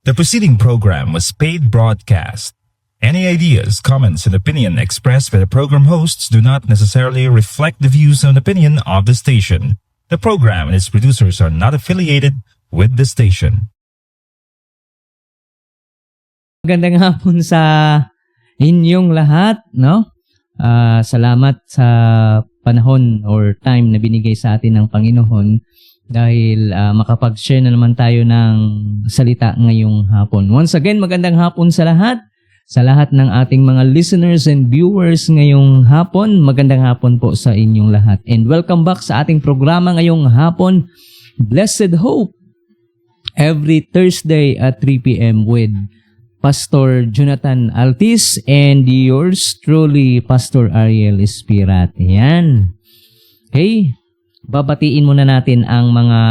The preceding program was paid broadcast. Any ideas, comments, and opinion expressed by the program hosts do not necessarily reflect the views and opinion of the station. The program and its producers are not affiliated with the station. Magandang hapon sa inyong lahat, no? Salamat sa panahon or time na binigay sa atin ng Panginoon dahil makapag-share na naman tayo ng salita ngayong hapon. Once again, magandang hapon sa lahat ng ating mga listeners and viewers ngayong hapon. Magandang hapon po sa inyong lahat. And welcome back sa ating programa ngayong hapon, Blessed Hope, every Thursday at 3 p.m. with Pastor Jonathan Altis and yours truly, Pastor Ariel Espirat. Yan. Okay. Babatiin muna natin ang mga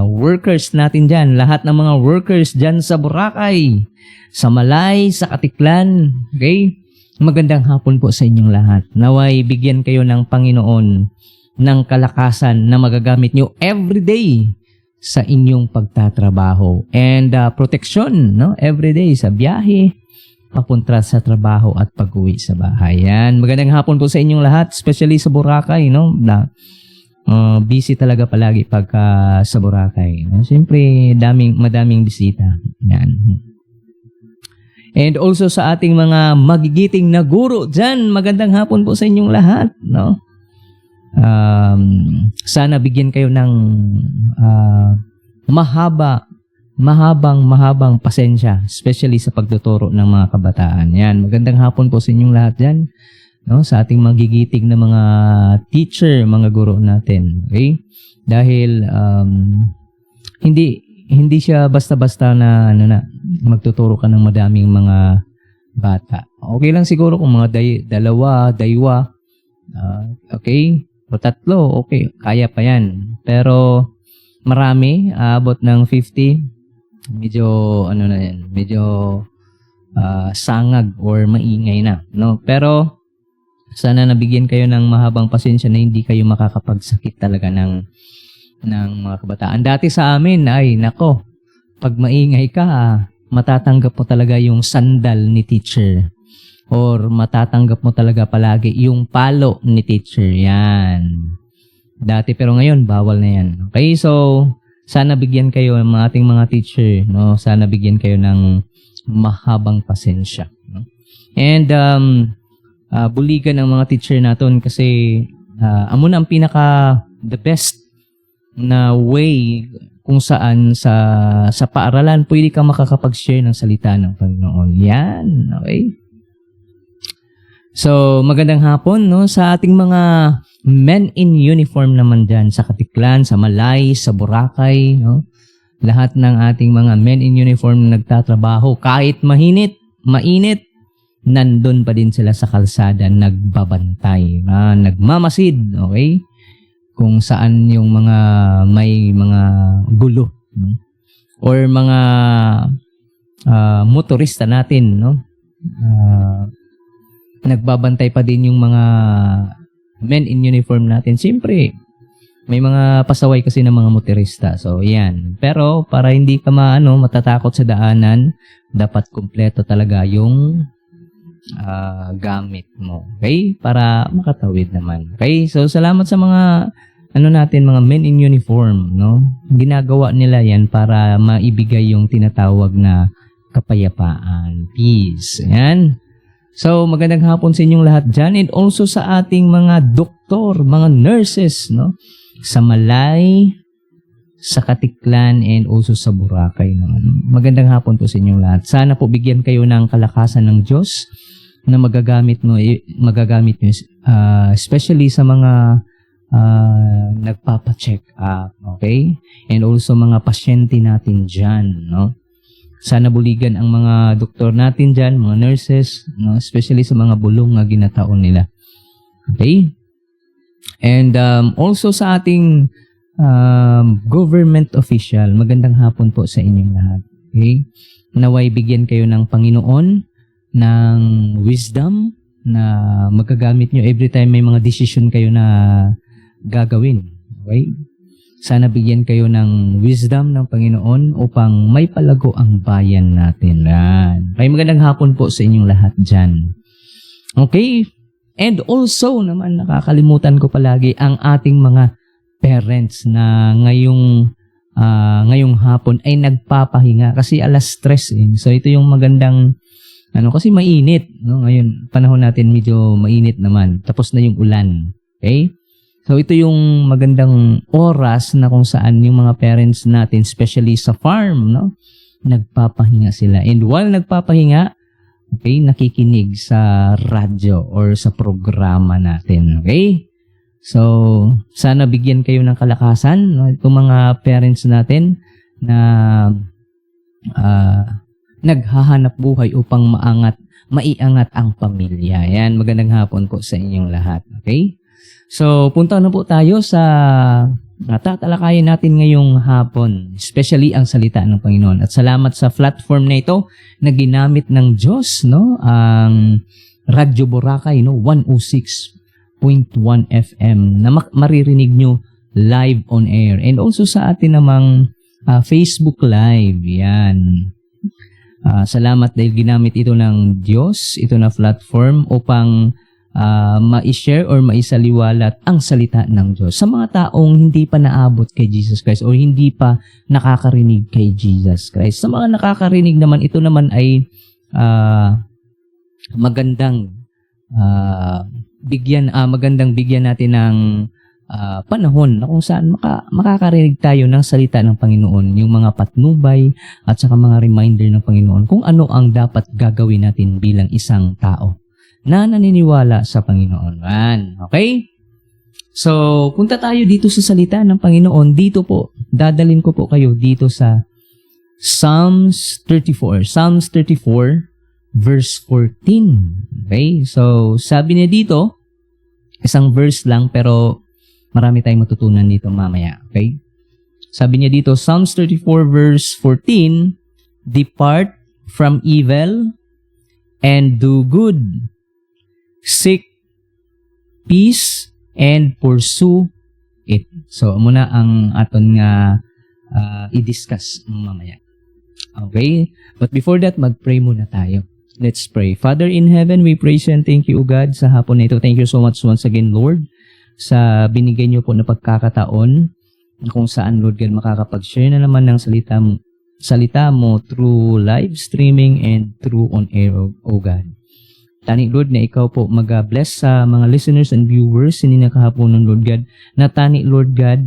workers natin dyan. Lahat ng mga workers dyan sa Boracay, sa Malay, sa Katiklan. Okay. Magandang hapon po sa inyong lahat. Naway bigyan kayo ng Panginoon ng kalakasan na magagamit nyo everyday sa inyong pagtatrabaho and protection, no, everyday sa biyahe papunta sa trabaho at pag-uwi sa bahay. Yan, magandang hapon po sa inyong lahat, especially sa Boracay, no, na busy talaga palagi pagka sa Boracay, no? Siyempre madaming bisita. Yan. And also sa ating mga magigiting na guro diyan, magandang hapon po sa inyong lahat, no. Sana bigyan kayo ng mahabang pasensya, especially sa pagtuturo ng mga kabataan. Yan, magandang hapon po sa inyong lahat dyan, no, sa ating magigiting na mga teacher, mga guro natin. Okay? Dahil hindi siya basta-basta na magtuturo ka ng madaming mga bata. Okay lang siguro kung mga daywa, okay? O tatlo, okay, kaya pa yan. Pero marami, abot ng 50, medyo na yan, medyo sangag or maingay na, no? Pero sana nabigyan kayo ng mahabang pasensya na hindi kayo makakapagsakit talaga ng mga kabataan. Dati sa amin, ay nako, pag maingay ka, matatanggap mo talaga yung sandal ni teacher. Or matatanggap mo talaga palagi yung palo ni teacher. Yan. Dati, pero ngayon, bawal na yan. Okay, so, sana bigyan kayo ng ating mga teacher, no? Sana bigyan kayo ng mahabang pasensya, no? And, buligan ng mga teacher natin kasi, amo na ang the best na way kung saan sa paaralan, pwede ka makakapag-share ng salita ng Panginoon. Yan, okay? So, magandang hapon, no, sa ating mga men in uniform naman dyan sa Katiklan, sa Malay, sa Boracay, no? Lahat ng ating mga men in uniform na nagtatrabaho, kahit mainit, nandun pa din sila sa kalsada, nagbabantay, nagmamasid, okay? Kung saan yung mga may mga gulo, no? Or mga motorista natin, no? Nagbabantay pa din yung mga men in uniform natin. Siyempre, may mga pasaway kasi ng mga motorista. So, yan. Pero, para hindi ka matatakot sa daanan, dapat kumpleto talaga yung gamit mo. Okay? Para makatawid naman. Okay? So, salamat sa mga natin, mga men in uniform, no? Ginagawa nila yan para maibigay yung tinatawag na kapayapaan. Peace. Yan. So, magandang hapon sa inyong lahat dyan. And also sa ating mga doktor, mga nurses, no? Sa Malay, sa Katiklan, and also sa Boracay. No? Magandang hapon po sa inyong lahat. Sana po bigyan kayo ng kalakasan ng Diyos na magagamit nyo, especially sa mga nagpapacheck up, okay? And also mga pasyente natin dyan, no? Sana buligan ang mga doktor natin dyan, mga nurses, no? Especially sa mga bulong na ginataon nila. Okay? And also sa ating government official, magandang hapon po sa inyong lahat. Okay? Naway bigyan kayo ng Panginoon ng wisdom na magagamit nyo every time may mga decision kayo na gagawin. Okay? Sana bigyan kayo ng wisdom ng Panginoon upang may palago ang bayan natin. Yan. Kaya magandang hapon po sa inyong lahat dyan. Okay? And also naman nakakalimutan ko palagi ang ating mga parents na ngayong hapon ay nagpapahinga kasi alas 3 . So ito yung magandang kasi mainit, no? Ngayon panahon natin medyo mainit naman. Tapos na yung ulan. Okay? So ito yung magandang oras na kung saan yung mga parents natin, especially sa farm, no, nagpapahinga sila. And while nagpapahinga, okay, nakikinig sa radyo or sa programa natin. Okay? So sana bigyan kayo ng kalakasan, no, itong mga parents natin na naghahanap buhay upang maiangat ang pamilya. Yan, magandang hapon po sa inyong lahat. Okay? So, punta na po tayo sa tatalakayin natin ngayong hapon, especially ang salita ng Panginoon. At salamat sa platform na ito na ginamit ng Diyos, no? Ang Radyo Boracay, no? 106.1 FM na maririnig nyo live on air. And also sa atin namang Facebook Live. Yan. Salamat dahil ginamit ito ng Diyos, ito na platform upang ma-share or maisaliwalat ang salita ng Diyos sa mga taong hindi pa naabot kay Jesus Christ o hindi pa nakakarinig kay Jesus Christ. Sa mga nakakarinig naman, ito naman ay magandang bigyan natin ng panahon na kung saan makakarinig tayo ng salita ng Panginoon, yung mga patnubay at saka mga reminder ng Panginoon kung ano ang dapat gagawin natin bilang isang tao na naniniwala sa Panginoon. Okay? So, punta tayo dito sa salita ng Panginoon. Dito po, dadalhin ko po kayo dito sa Psalms 34. Psalms 34, verse 14. Okay? So, sabi niya dito, isang verse lang pero marami tayong matutunan dito mamaya. Okay? Sabi niya dito, Psalms 34, verse 14, "Depart from evil and do good. Seek peace and pursue it." So, muna ang aton nga i-discuss mamaya. Okay? But before that, mag-pray muna tayo. Let's pray. Father in heaven, we praise you and thank you, O God, sa hapon na ito. Thank you so much once again, Lord, sa binigay niyo po na pagkakataon kung saan, Lord God, makakapag-share na naman ng salita mo through live streaming and through on air, O God. Tani, Lord, na ikaw po mag-bless sa mga listeners and viewers hindi nakahaponon, Lord God. Na tani, Lord God,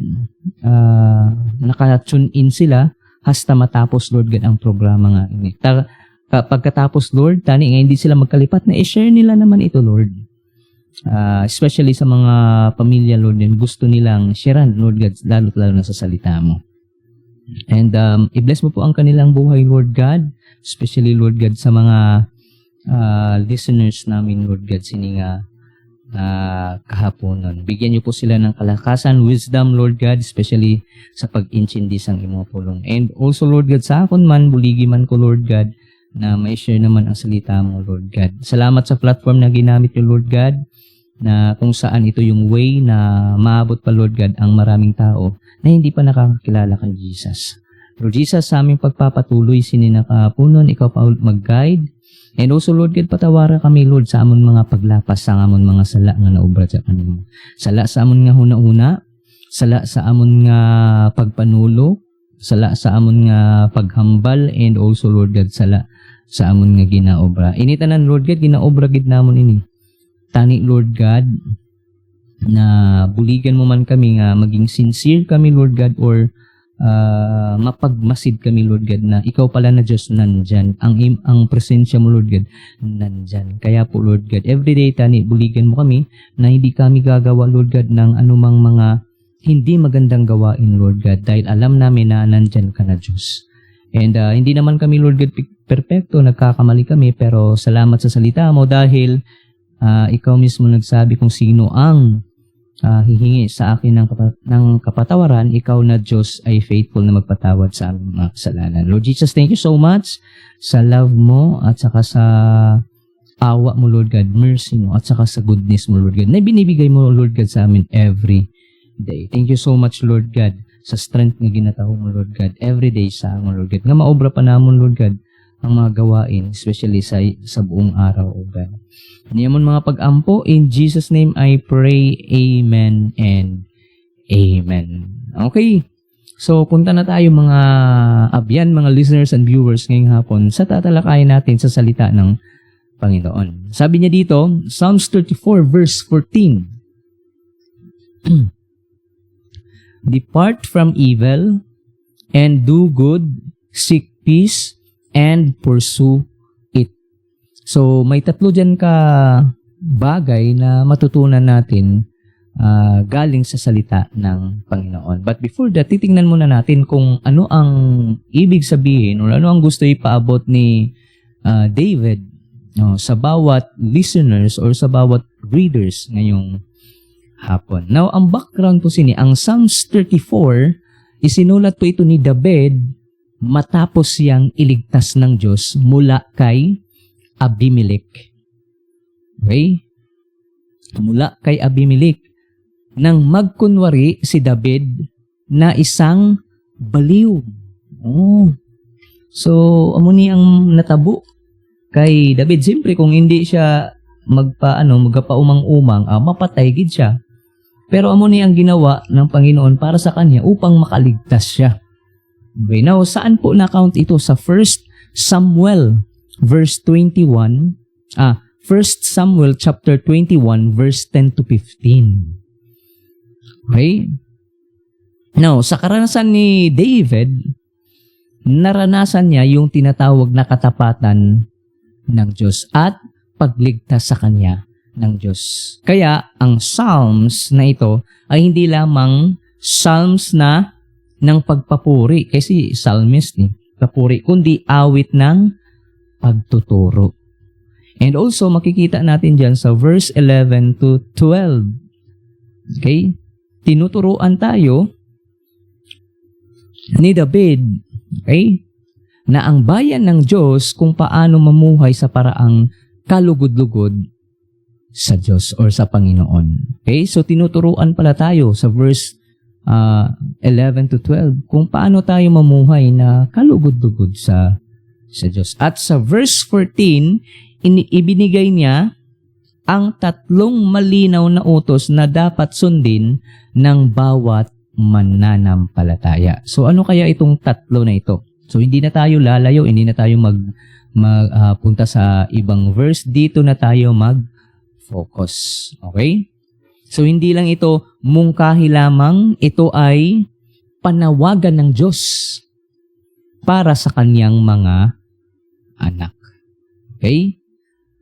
naka-tune in sila hasta matapos, Lord God, ang programa nga ini. Pagkatapos, Lord, tani nga hindi sila magkalipat na i-share nila naman ito, Lord. Especially sa mga pamilya, Lord, din gusto nilang sharean, Lord God, lalo na sa salita mo. And i-bless mo po ang kanilang buhay, Lord God, especially, Lord God, sa mga listeners namin, Lord God, sininga kahaponon. Bigyan niyo po sila ng kalakasan, wisdom, Lord God, especially sa pag-intindi sang imo pulong. And also, Lord God, sa akon man, buligi man ko, Lord God, na may share naman ang salita mo, Lord God. Salamat sa platform na ginamit niyo, Lord God, na kung saan ito yung way na maabot pa, Lord God, ang maraming tao na hindi pa nakakakilala kay Jesus. Lord Jesus, sa aming pagpapatuloy, sininakapunon, ikaw pa mag-guide. And also, Lord God, patawara kami, Lord, sa amon mga paglapas, sa amon mga sala nga naobra sa kanimo. Sala sa amon nga huna-una, sala sa amon nga pagpanulo, sala sa amon nga paghambal, and also, Lord God, sala sa amon nga ginaobra. Initanan, Lord God, ginaobra gid namon ini. Tani, Lord God, na buligan mo man kami nga maging sincere kami, Lord God, or mapagmasid kami, Lord God, na ikaw pala na Diyos nandyan. Ang presensya mo, Lord God, nandyan. Kaya po, Lord God, everyday tani, buligan mo kami na hindi kami gagawa, Lord God, ng anumang mga hindi magandang gawain, Lord God, dahil alam namin na nandyan ka na Diyos. And hindi naman kami, Lord God, perfecto, nagkakamali kami, pero salamat sa salita mo dahil ikaw mismo nagsabi kung sino ang hihingi sa akin ng kapatawaran, ikaw na Diyos ay faithful na magpatawad sa aming mga kasalanan. Lord Jesus, thank you so much sa love mo at saka sa awa mo, Lord God, mercy mo at saka sa goodness mo, Lord God, na binibigay mo, Lord God, sa amin every day. Thank you so much, Lord God, sa strength nga ginataho mo, Lord God. Everyday sa mo, Lord God. Nga maobra pa namon, Lord God, ang mga gawain, especially sa buong araw, O God. Niyamon mga pag-ampo, in Jesus' name I pray, Amen and Amen. Okay. So, punta na tayo mga abyan, mga listeners and viewers ngayong hapon sa tatalakayan natin sa salita ng Panginoon. Sabi niya dito, Psalms 34 verse 14. Depart from evil and do good, seek peace and pursue it. So, may tatlo dyan ka bagay na matutunan natin galing sa salita ng Panginoon. But before that, titingnan muna natin kung ano ang ibig sabihin or ano ang gusto ipaabot ni David sa bawat listeners or sa bawat readers ngayong hapon. Now, ang background po ang Psalms 34, isinulat po ito ni David matapos siyang iligtas ng Diyos mula kay Abimelech. Okay? Mula kay Abimelech. Nang magkunwari si David na isang baliw. So, amo ni ang natabo kay David. Siyempre, kung hindi siya magpaumang-umang, mapatay gid siya. Pero amo ni ang ginawa ng Panginoon para sa kanya upang makaligtas siya. Okay, now, saan po na-count ito? Sa 1 Samuel verse 21. 1 Samuel chapter 21 verse 10 to 15. Okay? Now, sa karanasan ni David, naranasan niya yung tinatawag na katapatan ng Diyos at pagligtas sa kanya ng Diyos. Kaya, ang Psalms na ito ay hindi lamang Psalms na ng pagpapuri, kasi psalmist papuri, kundi awit ng pagtuturo. And also, makikita natin dyan sa verse 11 to 12. Okay? Tinuturuan tayo ni David, okay, na ang bayan ng Diyos kung paano mamuhay sa paraang kalugod-lugod sa Diyos or sa Panginoon. Okay, so tinuturuan pala tayo sa verse 11 to 12 kung paano tayo mamuhay na kalugod-lugod sa Diyos. At sa verse 14, ibinigay niya ang tatlong malinaw na utos na dapat sundin ng bawat mananampalataya. So ano kaya itong tatlo na ito? So hindi na tayo lalayo, hindi na tayo punta sa ibang verse. Dito na tayo mag-focus. Okay? So hindi lang ito mungkahi lamang, ito ay panawagan ng Diyos para sa kanyang mga anak. Okay?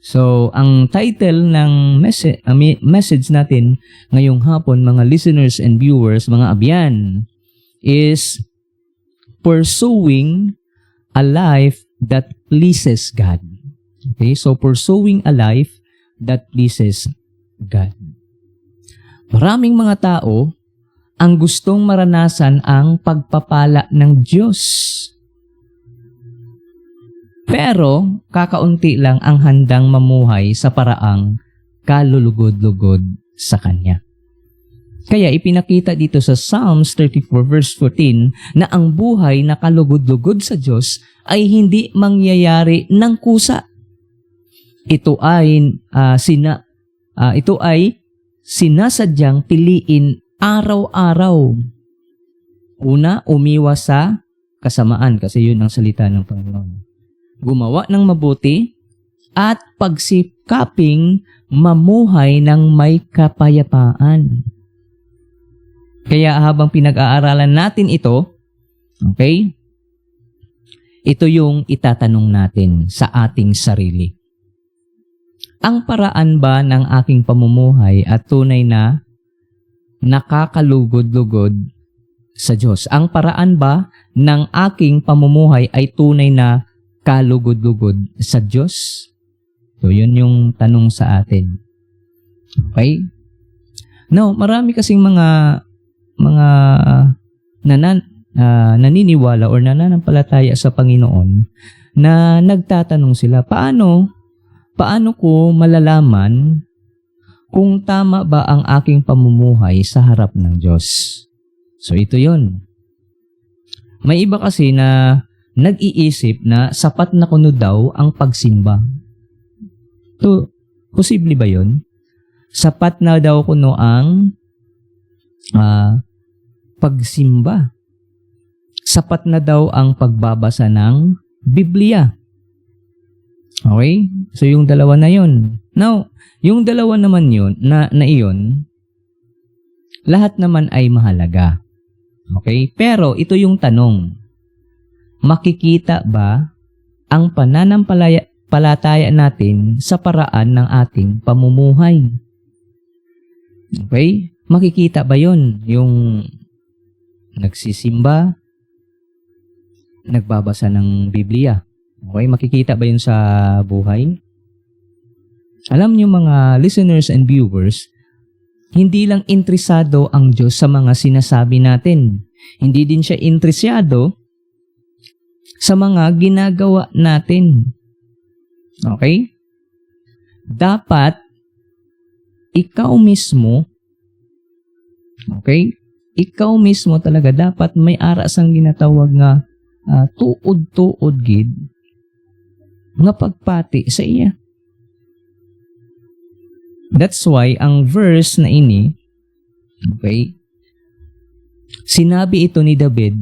So, ang title ng message natin ngayong hapon, mga listeners and viewers, mga abyan, is Pursuing a Life That Pleases God. Okay? So, pursuing a life that pleases God. Maraming mga tao ang gustong maranasan ang pagpapala ng Diyos. Pero, kakaunti lang ang handang mamuhay sa paraang kalulugod-lugod sa Kanya. Kaya ipinakita dito sa Psalms 34 verse 14 na ang buhay na kalugod-lugod sa Diyos ay hindi mangyayari ng kusa. Ito ay sinasadyang piliin araw-araw. Una, umiwas sa kasamaan kasi yun ang salita ng Panginoon. Gumawa ng mabuti, at pagsikaping mamuhay ng may kapayapaan. Kaya habang pinag-aaralan natin ito, okay, ito yung itatanong natin sa ating sarili. Ang paraan ba ng aking pamumuhay at tunay na nakakalugod-lugod sa Diyos? Ang paraan ba ng aking pamumuhay ay tunay na kalugod-lugod sa Diyos? So, yun yung tanong sa atin. Okay? Now, marami kasing mga naniniwala or nananampalataya sa Panginoon na nagtatanong sila, paano ko malalaman kung tama ba ang aking pamumuhay sa harap ng Diyos? So, ito yun. May iba kasi na nag-iisip na sapat na kuno daw ang pagsimba. To, posible ba yun? Sapat na daw kuno ang pagsimba. Sapat na daw ang pagbabasa ng Biblia. Okay? So, yung dalawa na yun. Now, yung dalawa naman yun, na iyon, lahat naman ay mahalaga. Okay? Pero, ito yung tanong. Makikita ba ang pananampalataya natin sa paraan ng ating pamumuhay? Okay? Makikita ba yun? Yung nagsisimba, nagbabasa ng Biblia. Okay? Makikita ba yun sa buhay? Alam niyo mga listeners and viewers, hindi lang interesado ang Diyos sa mga sinasabi natin. Hindi din siya interesado sa mga ginagawa natin. Okay? Dapat ikaw mismo, okay? Ikaw mismo talaga dapat may aras ang ginatawag nga tuod-tuod gid nga pagpati sa iya. That's why ang verse na ini, okay, sinabi ito ni David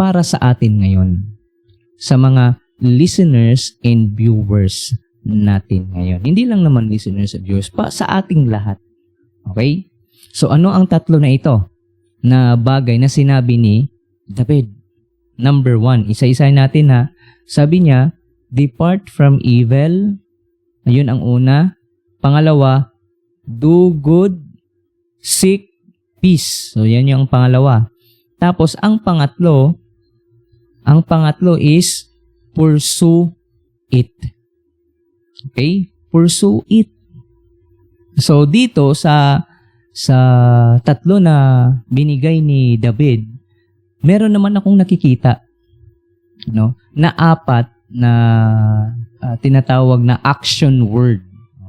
para sa atin ngayon, sa mga listeners and viewers natin ngayon. Hindi lang naman listeners and viewers, pa sa ating lahat. Okay? So ano ang tatlo na ito na bagay na sinabi ni David? Number 1, isa-isa natin ha. Sabi niya, depart from evil. Ayun ang una. Pangalawa, do good, seek peace. So yan yung pangalawa. Tapos ang pangatlo is pursue it. Okay? Pursue it. So dito sa tatlo na binigay ni David, meron naman akong nakikita, no, na 4 na tinatawag na action word.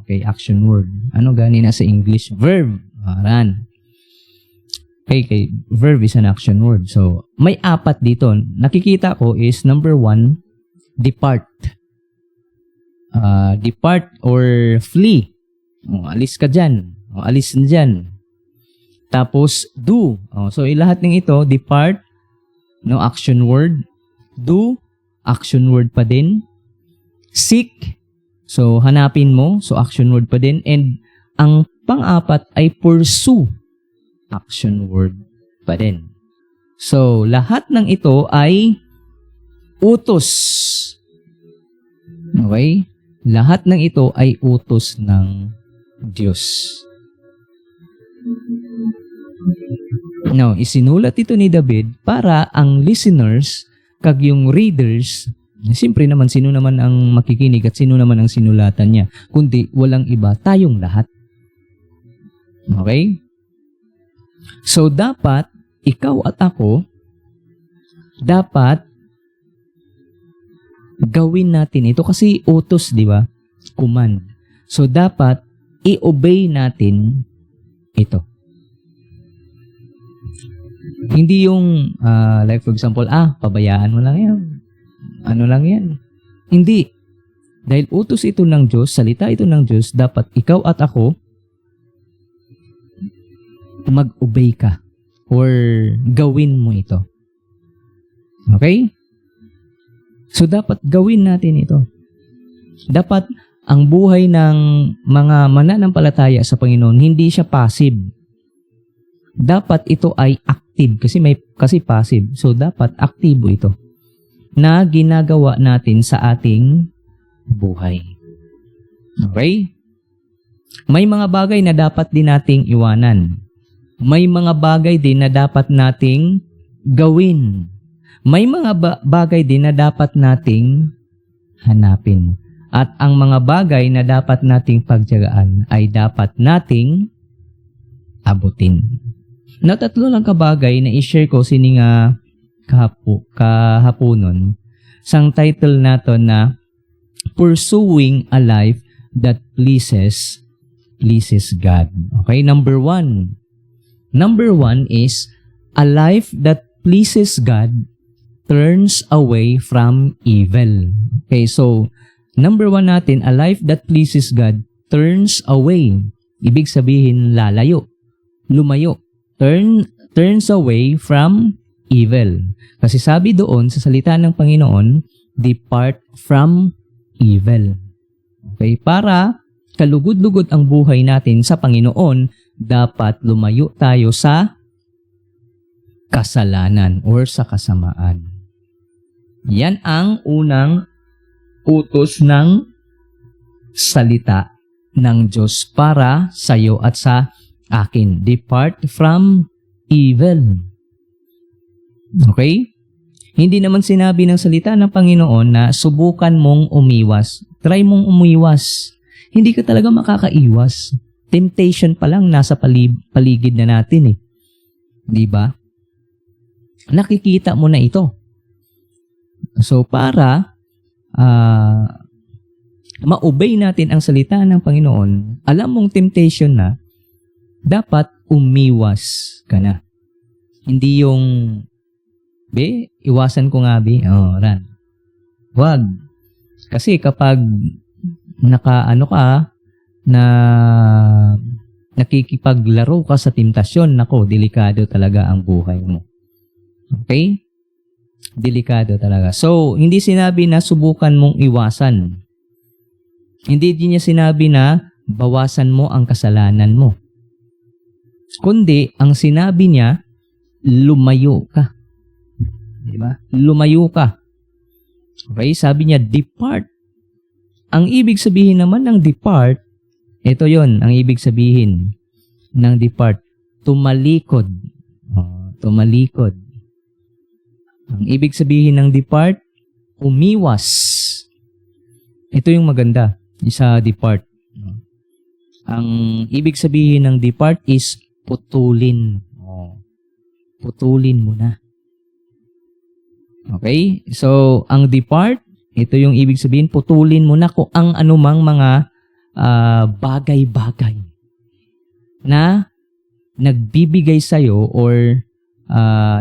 Okay, action word. Ano gani na sa English? Verb. Aran. Okay, verb is an action word. So, may 4 dito. Nakikita ko is number 1, depart. Depart or flee. Alis ka dyan. Alis na dyan. Tapos, do. So, lahat ng ito, depart, no, action word. Do, action word pa din. Seek, so hanapin mo, so action word pa din. And ang pang-4 ay pursue, action word pa din. So, lahat ng ito ay utos. Okay? Lahat ng ito ay utos ng Diyos. Now, isinulat ito ni David para ang listeners kag yung readers, siyempre naman sino naman ang makikinig at sino naman ang sinulatan niya, kundi walang iba, tayong lahat. Okay? So, dapat ikaw at ako, dapat gawin natin ito kasi utos, di ba? Command. So, dapat i-obey natin ito. Hindi yung, like for example, pabayaan mo lang yan. Ano lang yan. Hindi. Dahil utos ito ng Diyos, salita ito ng Diyos, dapat ikaw at ako, mag-obey ka or gawin mo ito. Okay? So, dapat gawin natin ito. Dapat ang buhay ng mga mananampalataya sa Panginoon, hindi siya passive. Dapat ito ay active kasi passive. So, dapat aktibo ito na ginagawa natin sa ating buhay. Okay? May mga bagay na dapat din nating iwanan. May mga bagay din na dapat nating gawin. May mga bagay din na dapat nating hanapin. At ang mga bagay na dapat nating pagtiyagaan ay dapat nating abutin. Na 3 lang kabagay na i-share ko sini nga kahaponon. Sang title nato na Pursuing a Life That Pleases God. Okay, number 1. Number 1 is a life that pleases God turns away from evil. Okay, so number 1 natin, a life that pleases God turns away. Ibig sabihin, lalayo, lumayo. Turns away from evil. Kasi sabi doon sa salita ng Panginoon, depart from evil. Okay, para kalugod-lugod ang buhay natin sa Panginoon, dapat lumayo tayo sa kasalanan or sa kasamaan. Yan ang unang utos ng salita ng Diyos para sa iyo at sa akin. Depart from evil. Okay? Hindi naman sinabi ng salita ng Panginoon na subukan mong umiwas. Try mong umiwas. Hindi ka talaga makakaiwas. Temptation pa lang nasa paligid na natin eh. Di ba? Nakikita mo na ito. So para ma-obey natin ang salita ng Panginoon, alam mong temptation na, dapat umiwas ka na. Hindi yung, iwasan ko nga, ran. Wag. Kasi kapag nakikipaglaro ka sa temptasyon, nako, delikado talaga ang buhay mo. Okay? Delikado talaga. So, hindi sinabi na subukan mong iwasan. Hindi din niya sinabi na bawasan mo ang kasalanan mo. Kundi, ang sinabi niya, lumayo ka. Diba? Lumayo ka. Okay? Sabi niya, depart. Ang ibig sabihin naman ng depart, ito yon ang ibig sabihin ng depart. Tumalikod. Tumalikod. Ang ibig sabihin ng depart, umiwas. Ito yung maganda sa depart. Ang ibig sabihin ng depart is putulin. Putulin mo na. Okay? So, ang depart, ito yung ibig sabihin, putulin mo na kung ang anumang mga bagay-bagay na nagbibigay sa'yo or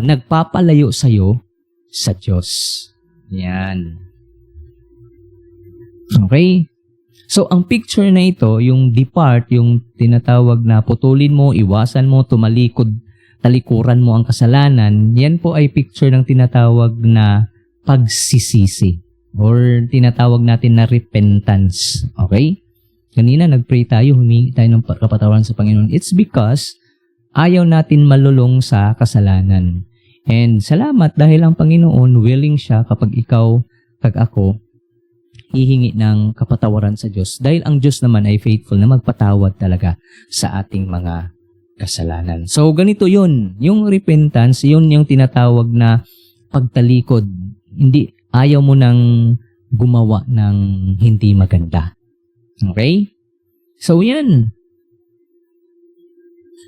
nagpapalayo sa'yo sa Diyos. Yan. Okay? So, ang picture na ito, yung depart, yung tinatawag na putulin mo, iwasan mo, tumalikod, talikuran mo ang kasalanan, yan po ay picture ng tinatawag na pagsisisi or tinatawag natin na repentance. Okay? Kanina nag-pray tayo, humingi tayo ng kapatawaran sa Panginoon. It's because ayaw natin malulong sa kasalanan. And salamat dahil ang Panginoon willing siya kapag ikaw, kag ako, hihingi ng kapatawaran sa Diyos. Dahil ang Diyos naman ay faithful na magpatawad talaga sa ating mga kasalanan. So, ganito yun. Yung repentance, yun yung tinatawag na pagtalikod. Hindi, ayaw mo nang gumawa ng hindi maganda. Okay? So, yan.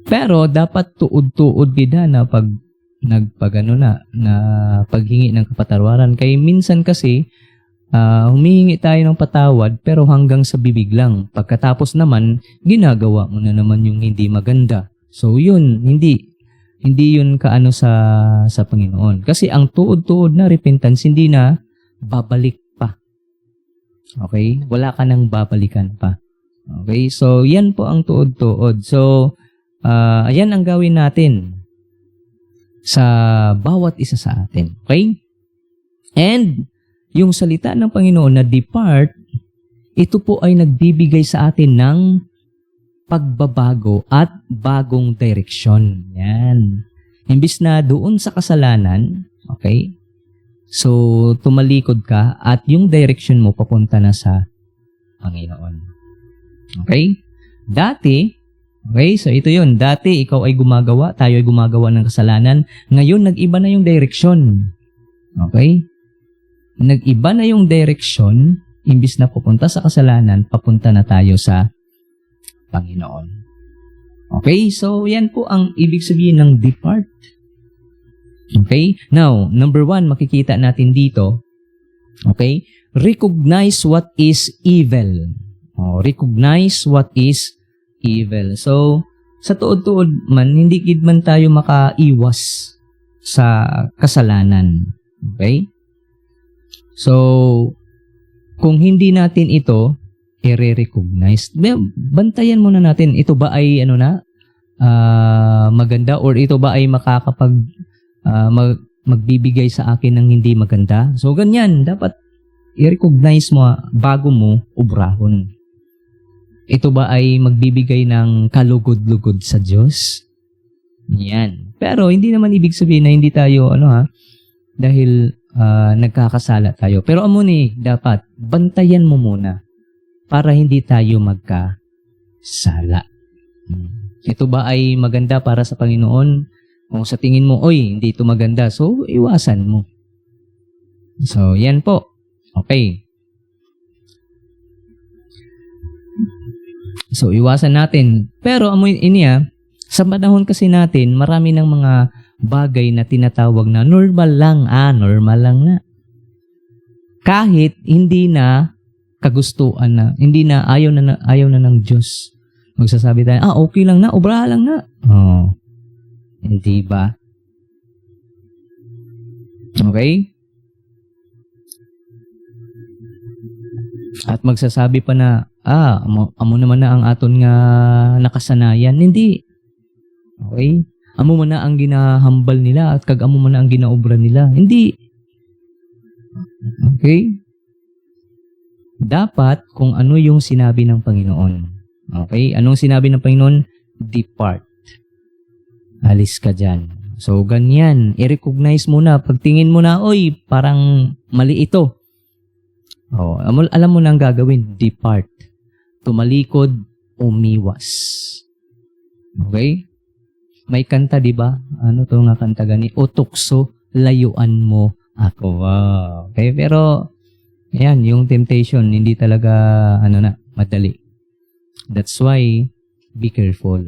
Pero, dapat tuod-tuod kita na pag paghingi ng kapatawaran. Kaya minsan kasi, humihingi tayo ng patawad pero hanggang sa bibig lang. Pagkatapos naman, ginagawa mo na naman yung hindi maganda. So yun, hindi yun kaano sa Panginoon. Kasi ang tuod-tuod na repentance, hindi na babalik pa. Okay? Wala ka nang babalikan pa. Okay? So yan po ang tuod-tuod. So, ayan ang gawin natin sa bawat isa sa atin. Okay? And, yung salita ng Panginoon na depart, ito po ay nagbibigay sa atin ng pagbabago at bagong direksyon. Yan. Imbis na doon sa kasalanan, okay? So, tumalikod ka at yung direksyon mo papunta na sa Panginoon. Okay? Dati, okay, so ito yun. Dati, ikaw ay gumagawa, tayo ay gumagawa ng kasalanan. Ngayon, nag-iba na yung direksyon. Okay? Nag-iba na yung direksyon, imbis na pupunta sa kasalanan, papunta na tayo sa Panginoon. Okay? So, yan po ang ibig sabihin ng depart. Okay? Now, number 1, makikita natin dito, okay? Recognize what is evil. Recognize what is evil. So, sa tuod-tuod man, hindi gid man tayo makaiwas sa kasalanan. Okay? So, kung hindi natin ito i-recognize, bantayan muna natin, ito ba ay maganda or ito ba ay magbibigay sa akin ng hindi maganda. So, ganyan, dapat i-recognize mo bago mo ubrahon. Ito ba ay magbibigay ng kalugod-lugod sa Diyos? Yan. Pero hindi naman ibig sabihin na hindi tayo dahil nagkakasala tayo. Pero dapat bantayan mo muna para hindi tayo magkasala. Ito ba ay maganda para sa Panginoon? O sa tingin mo, hindi ito maganda. So, iwasan mo. So, yan po. Okay. So, iwasan natin. Pero, sa panahon kasi natin, marami ng mga bagay na tinatawag na normal lang. Normal lang na. Kahit hindi na kagustuhan na, hindi na ayaw na ng Diyos. Magsasabi tayo, okay lang na, obra lang na. Hindi ba? Okay? At magsasabi pa na, amo naman na ang aton nga nakasanayan. Hindi. Okay? Amo man na ang ginahambal nila at amo man na ang ginaobra nila. Hindi. Okay? Dapat kung ano yung sinabi ng Panginoon. Okay? Anong sinabi ng Panginoon? Depart. Alis ka dyan. So, ganyan. I-recognize mo na. Pagtingin mo na, parang mali ito. Alam mo na ang gagawin. Depart. Tumalikod, umiwas. Okay? May kanta, di ba? Ano to nga kanta gani? O tukso, layuan mo ako. Wow. Okay? Pero, ayan, yung temptation, hindi talaga, madali. That's why, be careful.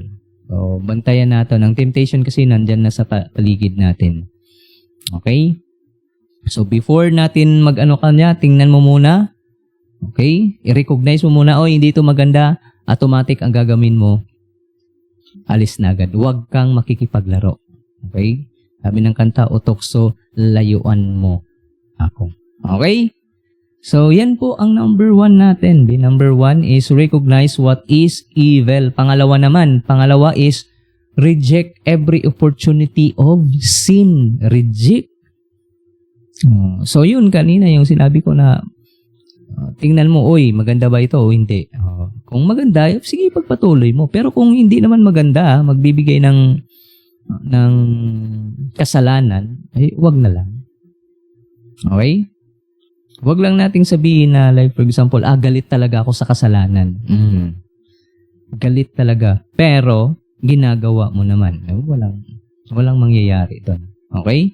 So, bantayan natin. Ang temptation kasi nandyan na sa paligid natin. Okay? So, before natin tingnan mo muna. Okay? I-recognize mo muna, hindi ito maganda. Automatic ang gagawin mo. Alis na agad. Huwag kang makikipaglaro. Okay? Sabi ng kanta, utokso, layuan mo ako. Okay? So, yan po ang number 1 natin. The number 1 is recognize what is evil. Pangalawa is reject every opportunity of sin. Reject. So, yun kanina yung sinabi ko na tingnan mo, maganda ba ito o hindi? Kung maganda, sige, pagpatuloy mo. Pero kung hindi naman maganda, magbibigay ng kasalanan, wag na lang. Okay? Wag lang nating sabihin na, like for example, galit talaga ako sa kasalanan. Galit talaga. Pero, ginagawa mo naman. Walang mangyayari doon. Okay?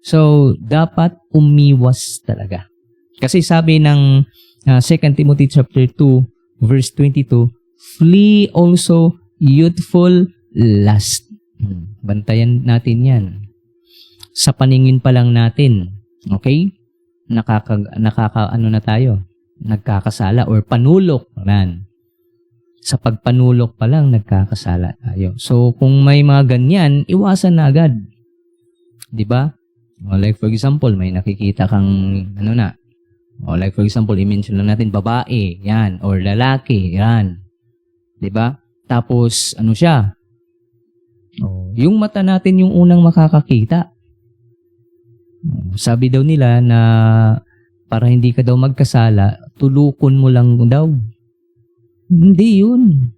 So, dapat umiwas talaga. Kasi sabi ng 2 Timothy chapter 2, verse 22, flee also youthful lust. Bantayan natin yan. Sa paningin pa lang natin. Okay? Na tayo? Nagkakasala or panulok. Sa pagpanulok pa lang, nagkakasala tayo. So, kung may mga ganyan, iwasan na agad. Diba? Like for example, may nakikita kang like for example, i-mention lang natin babae, yan, or lalaki, yan. 'Di ba? Tapos siya? Yung mata natin yung unang makakakita. Sabi daw nila na para hindi ka daw magkasala, tulukon mo lang daw. Hindi 'yun.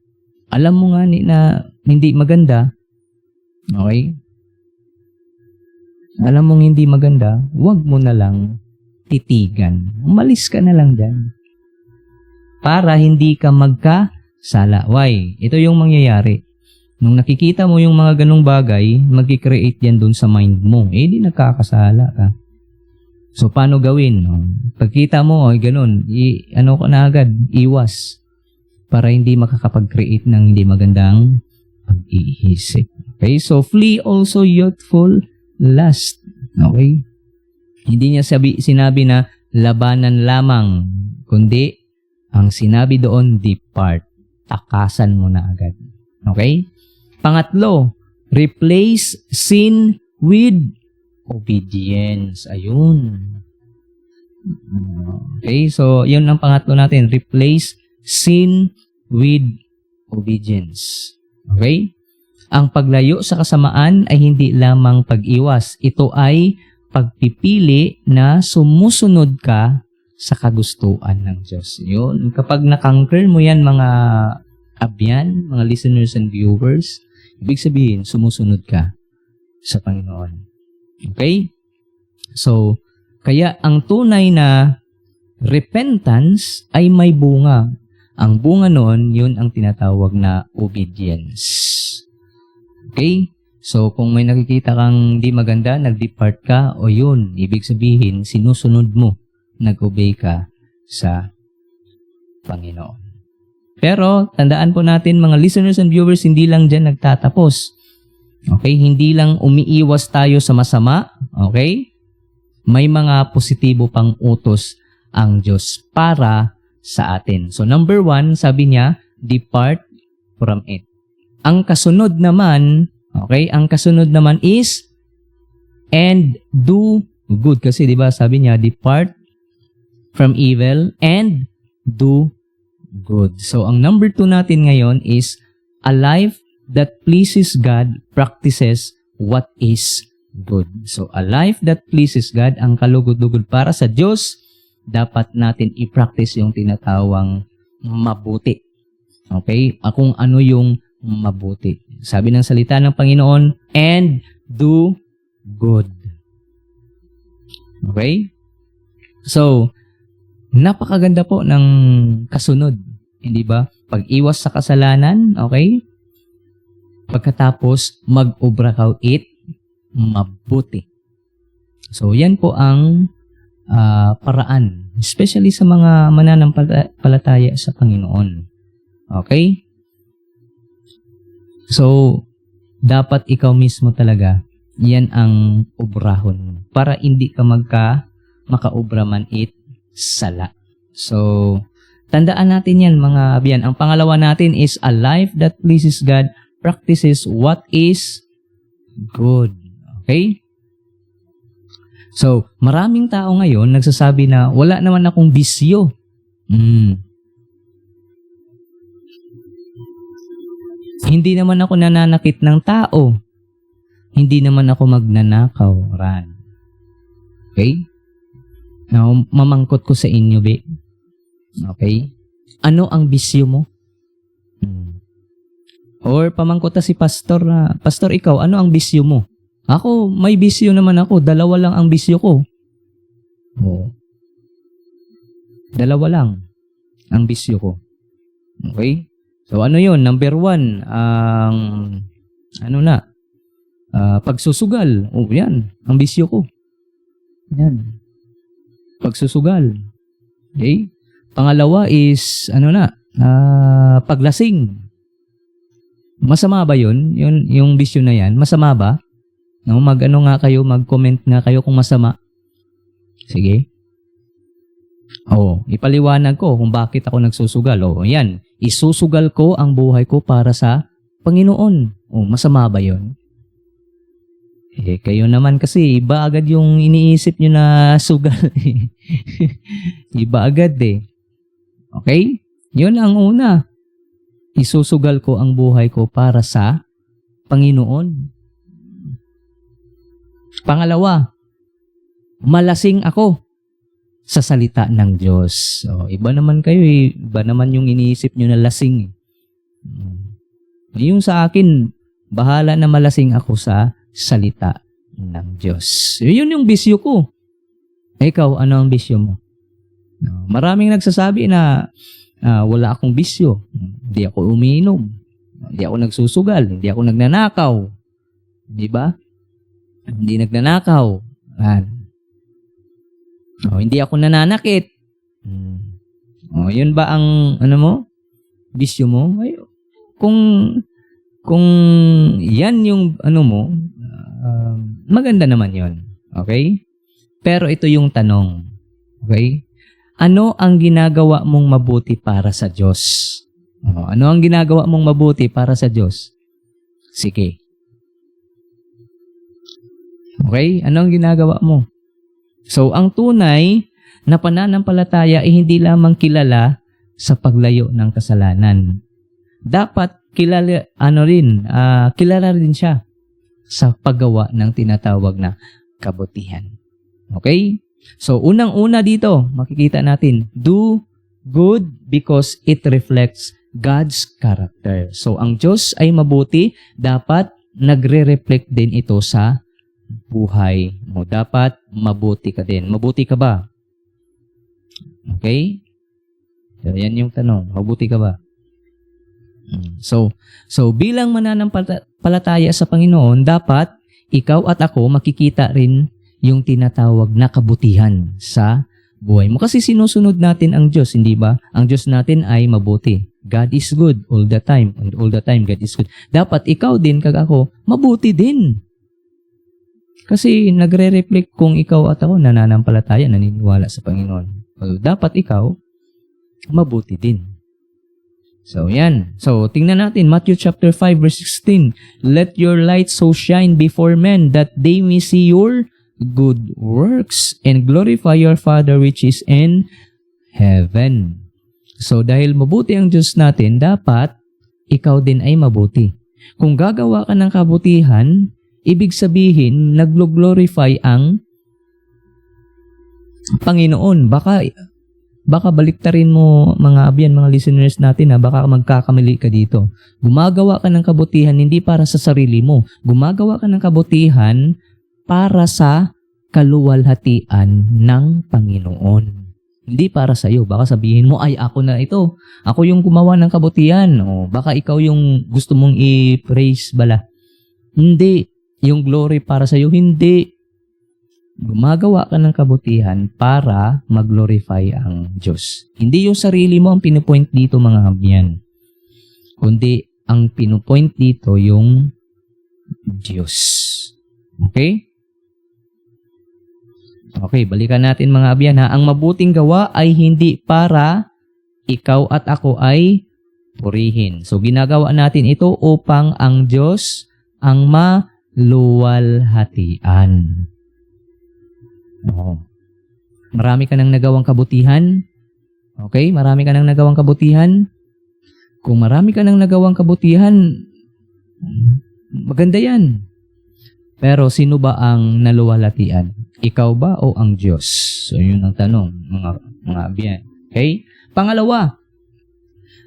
Alam mo nga na hindi maganda. Okay? Alam mong hindi maganda, huwag mo na lang titigan. Umalis ka na lang dyan. Para hindi ka magkasala. Why? Ito yung mangyayari. Nung nakikita mo yung mga ganong bagay, mag-create yan dun sa mind mo. Di nagkakasala ka. So, paano gawin? Pagkita mo, ganun, ka na agad, iwas. Para hindi makakapag-create ng hindi magandang pag-iisip. Okay? So, flee also youthful lust. Okay? Hindi niya sinabi na labanan lamang, kundi ang sinabi doon, depart. Takasan mo na agad. Okay? Pangatlo, replace sin with obedience. Ayun. Okay, so yun ang pangatlo natin. Replace sin with obedience. Okay? Ang paglayo sa kasamaan ay hindi lamang pag-iwas. Ito ay pagpipili na sumusunod ka sa kagustuhan ng Diyos. Yun. Kapag na-conquer mo yan, mga abyan, mga listeners and viewers, ibig sabihin, sumusunod ka sa Panginoon. Okay? So, kaya ang tunay na repentance ay may bunga. Ang bunga noon, yun ang tinatawag na obedience. Okay? So, kung may nakikita kang di maganda, nag-depart ka, o yun, ibig sabihin, sinusunod mo, nag-obey ka sa Panginoon. Pero, tandaan po natin, mga listeners and viewers, hindi lang dyan nagtatapos. Okay? Hindi lang umiiwas tayo sa masama. Okay? May mga positibo pang utos ang Diyos para sa atin. So, number 1, sabi niya, depart from it. Ang kasunod naman, okay, ang kasunod naman is, and do good. Kasi, di ba, sabi niya, depart from evil and do good. So, ang number 2 natin ngayon is, a life that pleases God practices what is good. So, a life that pleases God, ang kalugod-lugod para sa Diyos, dapat natin i-practice yung tinatawang mabuti. Okay? Kung ano yung mabuti. Sabi ng salita ng Panginoon, and do good. Okay? So, napakaganda po ng kasunod. Hindi ba? Pag-iwas sa kasalanan, okay? Pagkatapos, mag-obra ka it, mabuti. So, yan po ang paraan. Especially sa mga mananampalataya sa Panginoon. Okay? So, dapat ikaw mismo talaga, yan ang obrahon mo. Para hindi ka makaobra man it sala. So, tandaan natin yan mga abyan. Ang pangalawa natin is a life that pleases God practices what is good. Okay? So, maraming tao ngayon nagsasabi na wala naman akong bisyo. Hindi naman ako nananakit ng tao. Hindi naman ako magnanakaw. Ran. Okay? Now, mamangkot ko sa inyo, be. Okay? Ano ang bisyo mo? Or pamangkot na si pastor na, Pastor, ikaw, ano ang bisyo mo? Ako, may bisyo naman ako. 2 lang ang bisyo ko. Oh. 2 lang ang bisyo ko. Okay? So, ano yun? Number 1, pagsusugal. Oh, yan. Ang bisyo ko. Yan. Pagsusugal. Okay? Pangalawa is, paglasing. Masama ba yun? Yung bisyo na yan? Masama ba? No, mag-comment nga kayo kung masama. Sige. Ipaliwanag ko kung bakit ako nagsusugal. Yan. Isusugal ko ang buhay ko para sa Panginoon. Masama ba yun? Kayo naman kasi, iba agad yung iniisip nyo na sugal. Iba agad eh. Okay? Yun ang una. Isusugal ko ang buhay ko para sa Panginoon. Pangalawa, malasing ako sa salita ng Diyos. Iba naman kayo eh. Iba naman yung iniisip nyo na lasing. Yung sa akin, bahala na malasing ako sa salita ng Diyos. Yun yung bisyo ko. Ikaw, ano ang bisyo mo? Maraming nagsasabi na wala akong bisyo. Hindi ako umiinom. Hindi ako nagsusugal. Hindi ako nagnanakaw. Di ba? Hindi nagnanakaw. Hindi ako nananakit. Yun ba ang bisyo mo? Kung yan yung maganda naman yun. Okay? Pero ito yung tanong. Okay? Ano ang ginagawa mong mabuti para sa Diyos? Ano ang ginagawa mong mabuti para sa Diyos? Sige. Okay? Ano ang ginagawa mo? So, ang tunay na pananampalataya ay hindi lamang kilala sa paglayo ng kasalanan. Dapat kilala rin siya sa paggawa ng tinatawag na kabutihan. Okay? So, unang-una dito, makikita natin, do good because it reflects God's character. So, ang Diyos ay mabuti, dapat nagre-reflect din ito sa buhay mo. Dapat mabuti ka din. Mabuti ka ba? Okay? So, yan yung tanong. Mabuti ka ba? So bilang mananampalataya sa Panginoon, dapat ikaw at ako makikita rin yung tinatawag na kabutihan sa buhay mo. Kasi sinusunod natin ang Diyos, hindi ba? Ang Diyos natin ay mabuti. God is good all the time. And all the time, God is good. Dapat ikaw din, kag ako, mabuti din. Kasi nagre-reflect kung ikaw at ako nananampalataya, naniniwala sa Panginoon. So, dapat ikaw, mabuti din. So, yan. So, tingnan natin, Matthew chapter 5, verse 16. Let your light so shine before men that they may see your good works and glorify your Father which is in heaven. So, dahil mabuti ang Diyos natin, dapat ikaw din ay mabuti. Kung gagawa ka ng kabutihan, ibig sabihin, naglo-glorify ang Panginoon. Baka baliktarin mo mga abyan, mga listeners natin, baka magkakamali ka dito. Gumagawa ka ng kabutihan hindi para sa sarili mo. Gumagawa ka ng kabutihan para sa kaluwalhatian ng Panginoon. Hindi para sa iyo. Baka sabihin mo, ay ako na ito. Ako yung gumawa ng kabutihan. O baka ikaw yung gusto mong i-praise bala. Hindi. Yung glory para sa iyo, hindi. Gumagawa ka ng kabutihan para mag-glorify ang Diyos. Hindi yung sarili mo ang pinupoint dito, mga kabyan. Kundi ang pinupoint dito yung Diyos. Okay? Okay, balikan natin mga kabyan ha. Ang mabuting gawa ay hindi para ikaw at ako ay purihin. So, ginagawa natin ito upang ang Diyos ang maluwalhatian. Marami ka nang nagawang kabutihan. Okay? Marami ka nang nagawang kabutihan. Kung marami ka nang nagawang kabutihan, maganda yan. Pero sino ba ang naluwalhatian? Ikaw ba o ang Diyos? So, yun ang tanong, mga abyan. Okay? Pangalawa,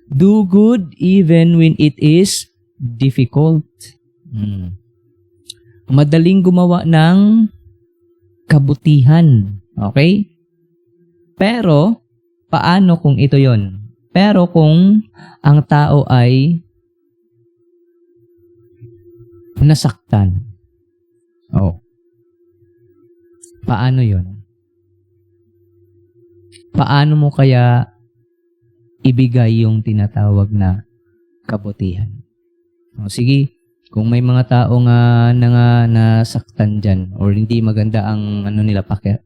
do good even when it is difficult. Madaling gumawa ng kabutihan. Okay? Pero, paano kung ito yon? Pero kung ang tao ay nasaktan. Paano yon? Paano mo kaya ibigay yung tinatawag na kabutihan? Sige, kung may mga tao nga nasaktan dyan or hindi maganda ang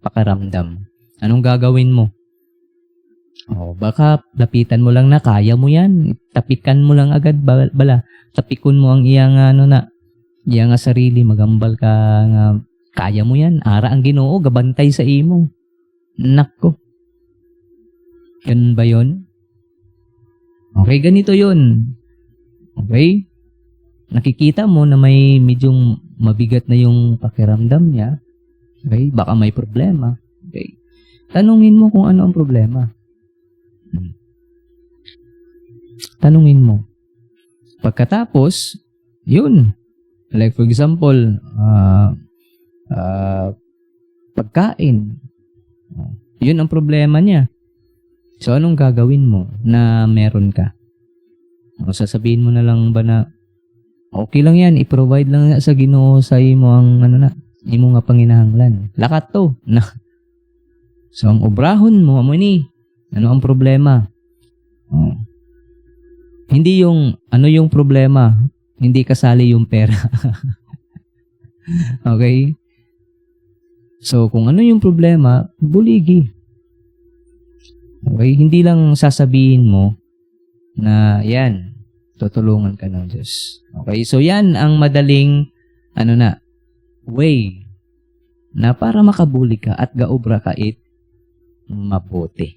pakiramdam, anong gagawin mo? Baka lapitan mo lang na kaya mo yan. Tapikan mo lang agad bala. Tapikon mo ang iyang iyang sarili, magambal ka nga kaya mo yan. Ara ang Ginoo, gabantay sa imo. Nako. Ganun ba yun? Okay, ganito yun. Okay? Nakikita mo na may medyong mabigat na yung pakiramdam niya. Okay? Baka may problema. Okay? Tanungin mo kung ano ang problema. Tanungin mo. Pagkatapos, yun. Like for example, pagkain. Yun ang problema niya. So, anong gagawin mo na meron ka? Sasabihin mo na lang ba na okay lang yan, i-provide lang sa Ginoo sa imo ang imo nga panginahanglan. Lakat to. So, ang obrahon mo, ano ang problema? Hindi yung, ano yung problema? Hindi kasali yung pera. Okay? So, kung ano yung problema, buligi. Okay? Hindi lang sasabihin mo na yan, tutulungan ka ng Diyos. Okay? So, yan ang madaling, way na para makabuli ka at gaobra ka it mabuti.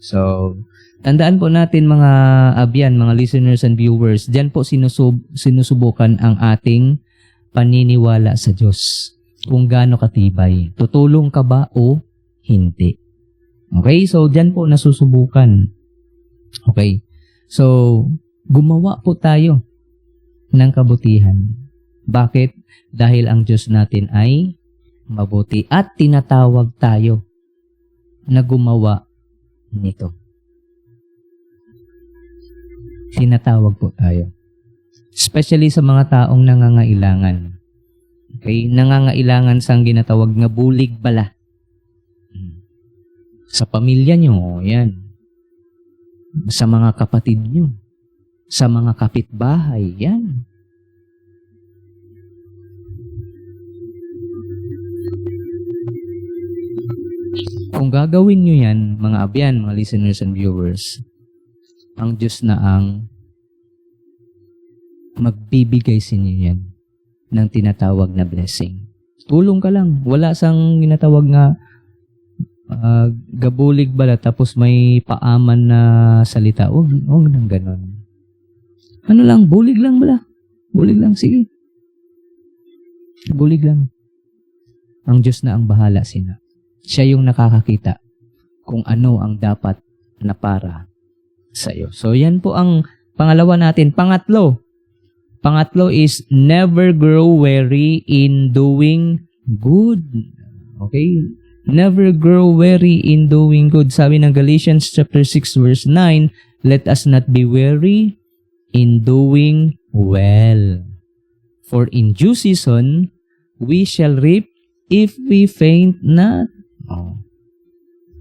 So, tandaan po natin mga abyan, mga listeners and viewers, diyan po sinusubukan ang ating paniniwala sa Diyos. Kung gaano katibay. Tutulong ka ba o hindi? Okay? So, diyan po nasusubukan. Okay? So, gumawa po tayo ng kabutihan. Bakit? Dahil ang Diyos natin ay mabuti at tinatawag tayo na gumawa nito. Tinatawag po tayo. Especially sa mga taong nangangailangan. Okay? Nangangailangan sa ginatawag na bulig bala. Sa pamilya nyo, yan. Sa mga kapatid nyo. Sa mga kapitbahay, yan. Kung gagawin nyo yan, mga abyan, mga listeners and viewers, ang Diyos na ang magbibigay sa inyo yan ng tinatawag na blessing. Tulong ka lang. Wala sang tinatawag nga gabulig bala tapos may paaman na salita. Huwag nang ganon. Ano lang, bulig lang bala. Bulig lang, sige. Bulig lang. Ang Diyos na ang bahala sina. Siya yung nakakakita kung ano ang dapat na para sa iyo. So, yan po ang pangalawa natin. Pangatlo is never grow weary in doing good. Okay? Never grow weary in doing good. Sabi ng Galatians chapter 6 verse 9, let us not be weary in doing well. For in due season, we shall reap if we faint not.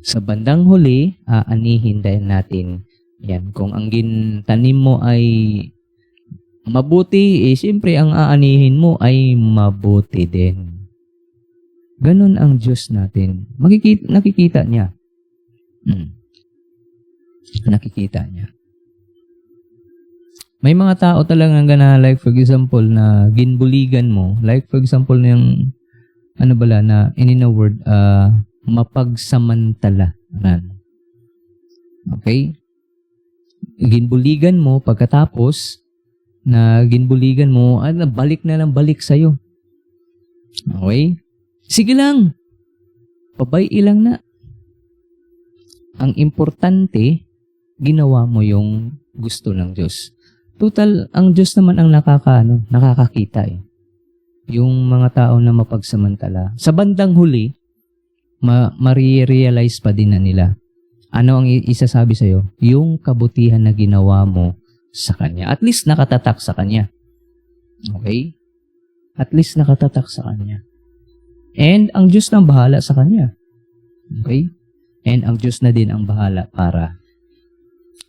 Sa bandang huli, aanihin dahil natin yan. Kung ang gintanim mo ay mabuti, siyempre ang aanihin mo ay mabuti din. Ganon ang Diyos natin. Nakikita niya. Nakikita niya. May mga tao talagang na like for example na ginbuligan mo. Like for example na yung in a word, mapagsamantala. Okay? Ginbuligan mo, pagkatapos na ginbuligan mo, balik na lang balik sa'yo. Okay? Sige lang. Pabay ilang na. Ang importante, ginawa mo yung gusto ng Diyos. Total, ang Diyos naman ang nakakakita eh. Yung mga tao na mapagsamantala. Sa bandang huli, ma-realize pa din na nila. Ano ang isasabi sa'yo? Yung kabutihan na ginawa mo sa Kanya. At least nakatatak sa Kanya. Okay? At least nakatatak sa Kanya. And ang Diyos na bahala sa Kanya. Okay? And ang Diyos na din ang bahala para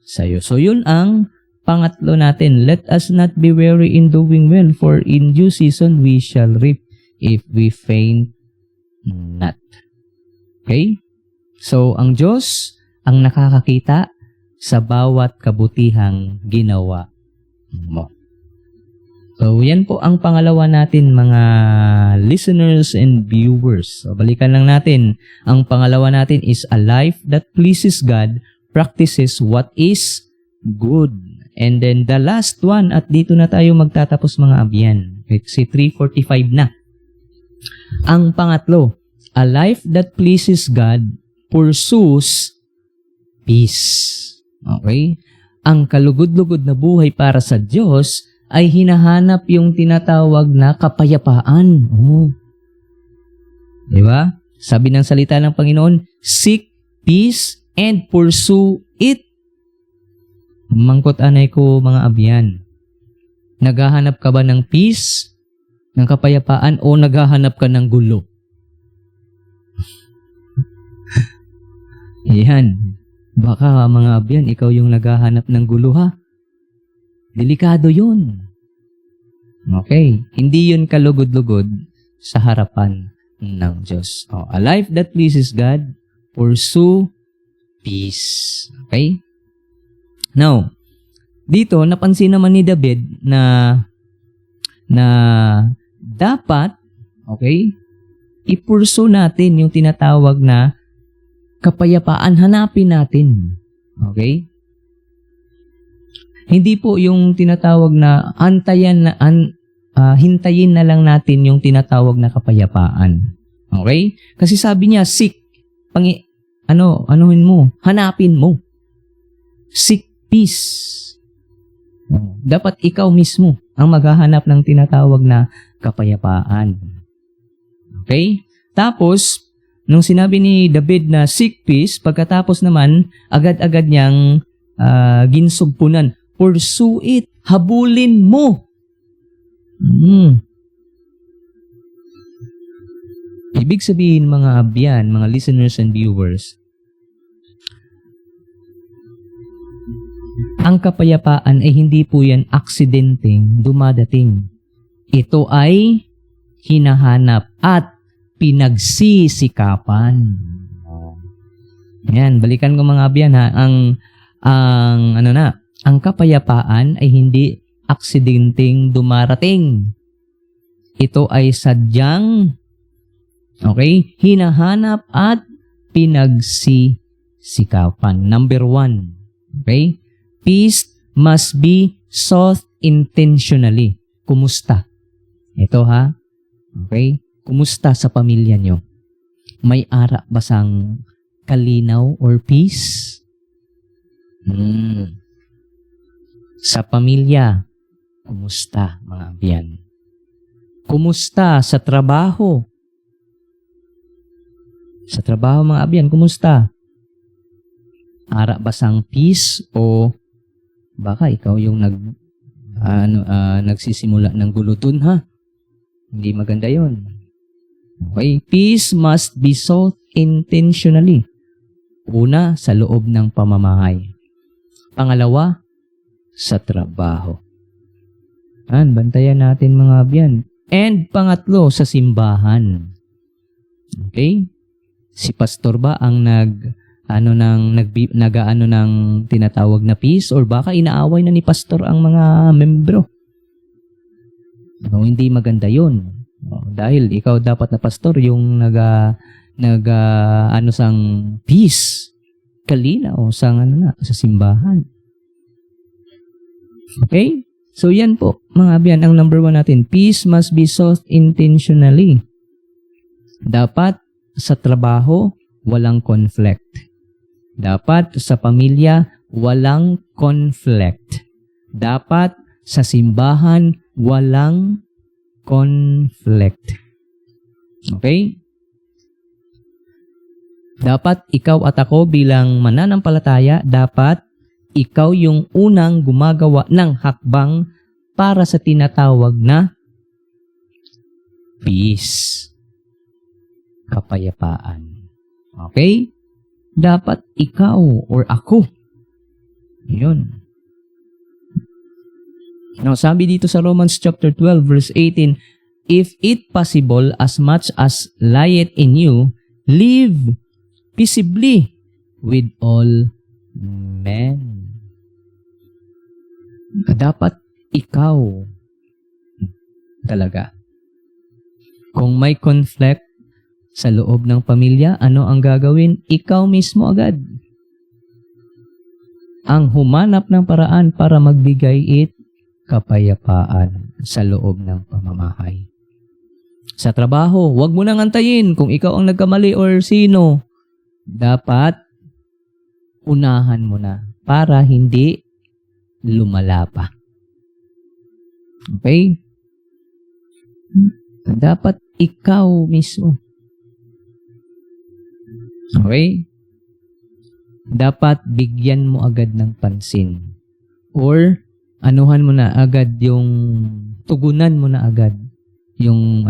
sa'yo. So yun ang pangatlo natin. Let us not be weary in doing well, for in due season we shall reap if we faint not. Okay? So, ang Diyos ang nakakakita sa bawat kabutihang ginawa mo. So, yan po ang pangalawa natin mga listeners and viewers. So, balikan lang natin. Ang pangalawa natin is a life that pleases God, practices what is good. And then the last one, at dito na tayo magtatapos mga abyan. Kasi 3:45 na. Ang pangatlo, a life that pleases God pursues peace. Okay? Ang kalugod-lugod na buhay para sa Diyos ay hinahanap yung tinatawag na kapayapaan. Diba? Sabi ng salita ng Panginoon, seek peace and pursue it. Mangkot anay ko mga abyan. Naghahanap ka ba ng peace, ng kapayapaan, o naghahanap ka ng gulo? Yan. Baka mga abyan, ikaw yung naghahanap ng gulo ha. Delikado yun. Okay. Hindi yun kalugod-lugod sa harapan ng Diyos. A life that pleases God, pursue peace. Okay? Now, dito, napansin naman ni David na dapat, okay, ipurso natin yung tinatawag na kapayapaan. Hanapin natin. Okay? Hindi po yung tinatawag na hintayin na lang natin yung tinatawag na kapayapaan. Okay? Kasi sabi niya, seek. Anuhin mo? Hanapin mo. Seek peace. Dapat ikaw mismo ang maghahanap ng tinatawag na kapayapaan. Okay? Tapos, nung sinabi ni David na seek peace, pagkatapos naman, agad-agad niyang ginsugpunan. Pursue it. Habulin mo. Ibig sabihin mga abyan, mga listeners and viewers, ang kapayapaan ay hindi po yan aksidenteng dumadating. Ito ay hinahanap at pinagsisikapan. Yan, balikan ko mga abyan ha. Ang kapayapaan ay hindi aksidenteng dumarating. Ito ay sadyang hinahanap at pinagsisikapan. Number 1. Okay? Peace must be sought intentionally. Kumusta? Ito ha. Okay? Kumusta sa pamilya nyo? May ara ba sang kalinaw or peace? Sa pamilya, kumusta mga abyan? Kumusta sa trabaho? Sa trabaho mga abyan, kumusta? Ara ba sang peace o baka ikaw yung nagsisimula ng gulo dun ha? Hindi maganda yon. Okay? Peace must be sought intentionally. Una, sa loob ng pamamahay. Pangalawa, sa trabaho. Bantayan natin mga abyan. And pangatlo, sa simbahan. Okay? Si pastor ba ang nag-aano ng tinatawag na peace or baka inaaway na ni pastor ang mga membro? Hindi maganda yun. Dahil ikaw dapat na pastor yung sang peace, kalinaw sa simbahan. Okay? So yan po, mga abyan, ang number 1 natin. Peace must be sought intentionally. Dapat sa trabaho, walang conflict. Dapat sa pamilya, walang conflict. Dapat sa simbahan, walang conflict. Okay? Dapat ikaw at ako bilang mananampalataya, dapat ikaw yung unang gumagawa ng hakbang para sa tinatawag na peace. Kapayapaan. Okay? Dapat ikaw or ako. Yun. Now, sabi dito sa Romans chapter 12 verse 18, if it possible, as much as lieth in you, live peaceably with all men. Dapat ikaw talaga. Kung may conflict sa loob ng pamilya, ano ang gagawin? Ikaw mismo agad ang humanap ng paraan para magbigay kapayapaan sa loob ng pamamahay. Sa trabaho, huwag mo nang antayin kung ikaw ang nagkamali or sino. Dapat unahan mo na para hindi lumala pa. Okay? Dapat ikaw mismo. Okay? Dapat bigyan mo agad ng pansin. Or anuhan mo na agad tugunan mo na agad yung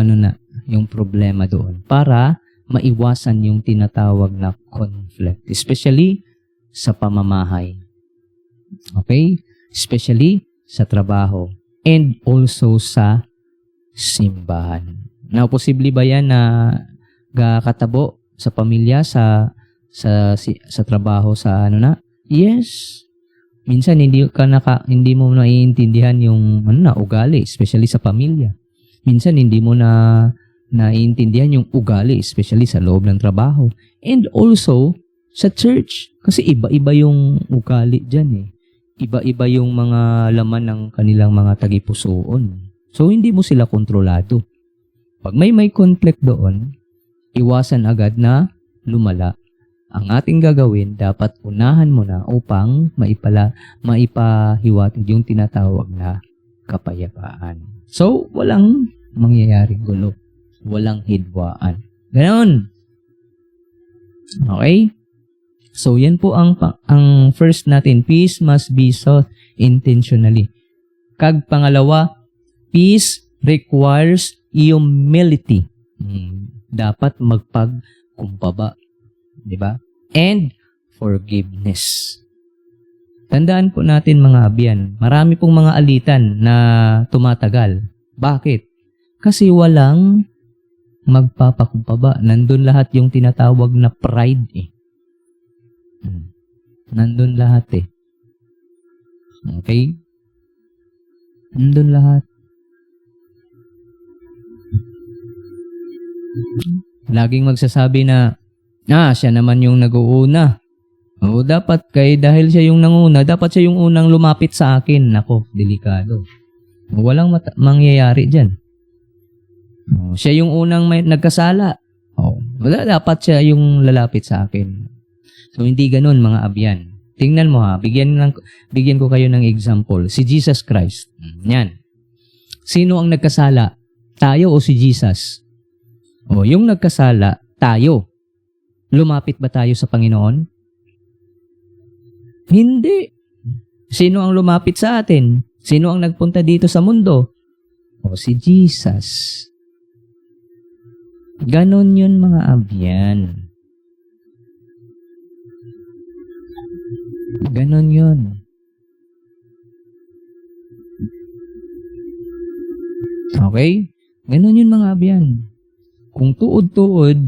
yung problema doon para maiwasan yung tinatawag na conflict. Especially sa pamamahay. Okay? Especially sa trabaho. And also sa simbahan. Now, posible ba yan na katabo sa pamilya, sa trabaho, sa Yes. Minsan hindi mo naiintindihan yung ugali, especially sa pamilya. Minsan hindi mo naiintindihan yung ugali, especially sa loob ng trabaho. And also, sa church. Kasi iba-iba yung ugali dyan eh. Iba-iba yung mga laman ng kanilang mga tagipusoon. So, hindi mo sila kontrolado. Pag may conflict doon, iwasan agad na lumala. Ang ating gagawin, dapat unahan mo na upang maipahiwatig yung tinatawag na kapayapaan. So, walang mangyayaring gulo. Walang hidwaan. Ganon. Okay? So, yan po ang first natin. Peace must be sought intentionally. Kag pangalawa, peace requires humility. Dapat magpagkumbaba. Diba? And forgiveness. Tandaan po natin mga abyan, marami pong mga alitan na tumatagal. Bakit? Kasi walang magpapakumbaba. Nandun lahat yung tinatawag na pride eh. Nandun lahat eh. Okay? Nandun lahat. Laging magsasabi na, siya naman yung nag-uuna. O dapat dahil siya yung nanguna, dapat siya yung unang lumapit sa akin. Nako, delikado. Walang mangyayari dyan. Siya yung unang nagkasala. Wala, dapat siya yung lalapit sa akin. So, hindi ganun mga abyan. Tingnan mo ha, bigyan ko kayo ng example. Si Jesus Christ. Yan. Sino ang nagkasala? Tayo o si Jesus? Yung nagkasala, tayo. Lumapit ba tayo sa Panginoon? Hindi. Sino ang lumapit sa atin? Sino ang nagpunta dito sa mundo? Si Jesus. Ganon yun mga abyan. Ganon yun. Okay? Ganon yun mga abyan. Kung tuod-tuod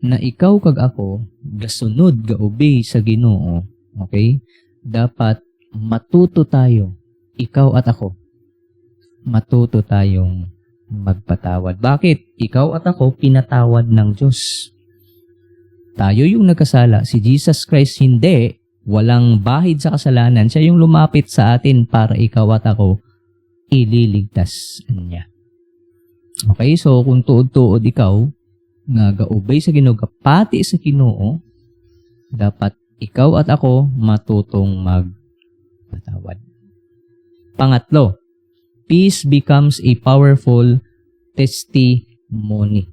na ikaw kag ako, gasunod, gaobey sa Ginoo, okay? Dapat matuto tayo, ikaw at ako, matuto tayong magpatawad. Bakit? Ikaw at ako, pinatawad ng Diyos. Tayo yung nagkasala. Si Jesus Christ hindi. Walang bahid sa kasalanan. Siya yung lumapit sa atin para ikaw at ako ililigtas niya. Okay? So, kung tuod-tuod ikaw, nga gaubay sa Ginoo, pati sa Ginoo, dapat ikaw at ako matutong magpatawad. Pangatlo, peace becomes a powerful testimony.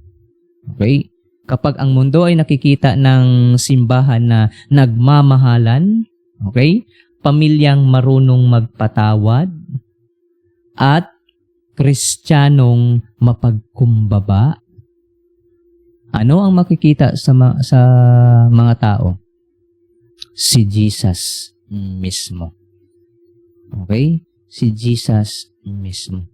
Okay? Kapag ang mundo ay nakikita ng simbahan na nagmamahalan, okay? Pamilyang marunong magpatawad, at Kristiyanong mapagkumbaba, ano ang makikita sa mga tao? Si Jesus mismo. Okay? Si Jesus mismo.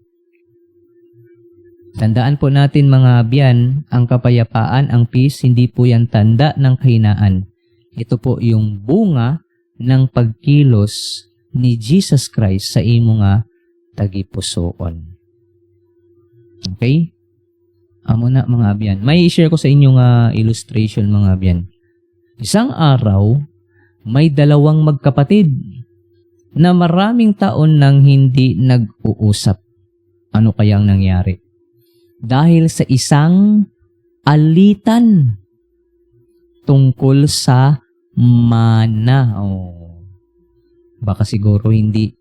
Tandaan po natin mga biyan, ang kapayapaan, ang peace, hindi po yan tanda ng kahinaan. Ito po yung bunga ng pagkilos ni Jesus Christ sa imo nga tagipusoon. Okay? Amo na mga abyan. May share ko sa inyo nga illustration mga abyan. Isang araw, may dalawang magkapatid na maraming taon nang hindi nag-uusap. Ano kayang nangyari? Dahil sa isang alitan tungkol sa mana. Baka siguro hindi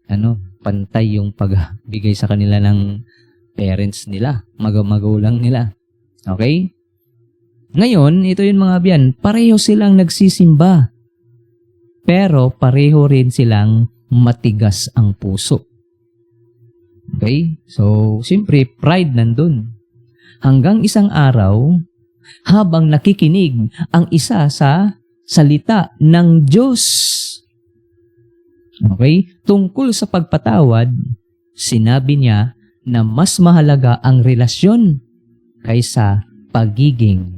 pantay yung pagbigay sa kanila ng parents nila, magulang nila. Okay? Ngayon, ito yung mga biyan, pareho silang nagsisimba. Pero pareho rin silang matigas ang puso. Okay? So, siyempre, pride nandun. Hanggang isang araw, habang nakikinig ang isa sa salita ng Diyos, okay, tungkol sa pagpatawad, sinabi niya na mas mahalaga ang relasyon kaysa pagiging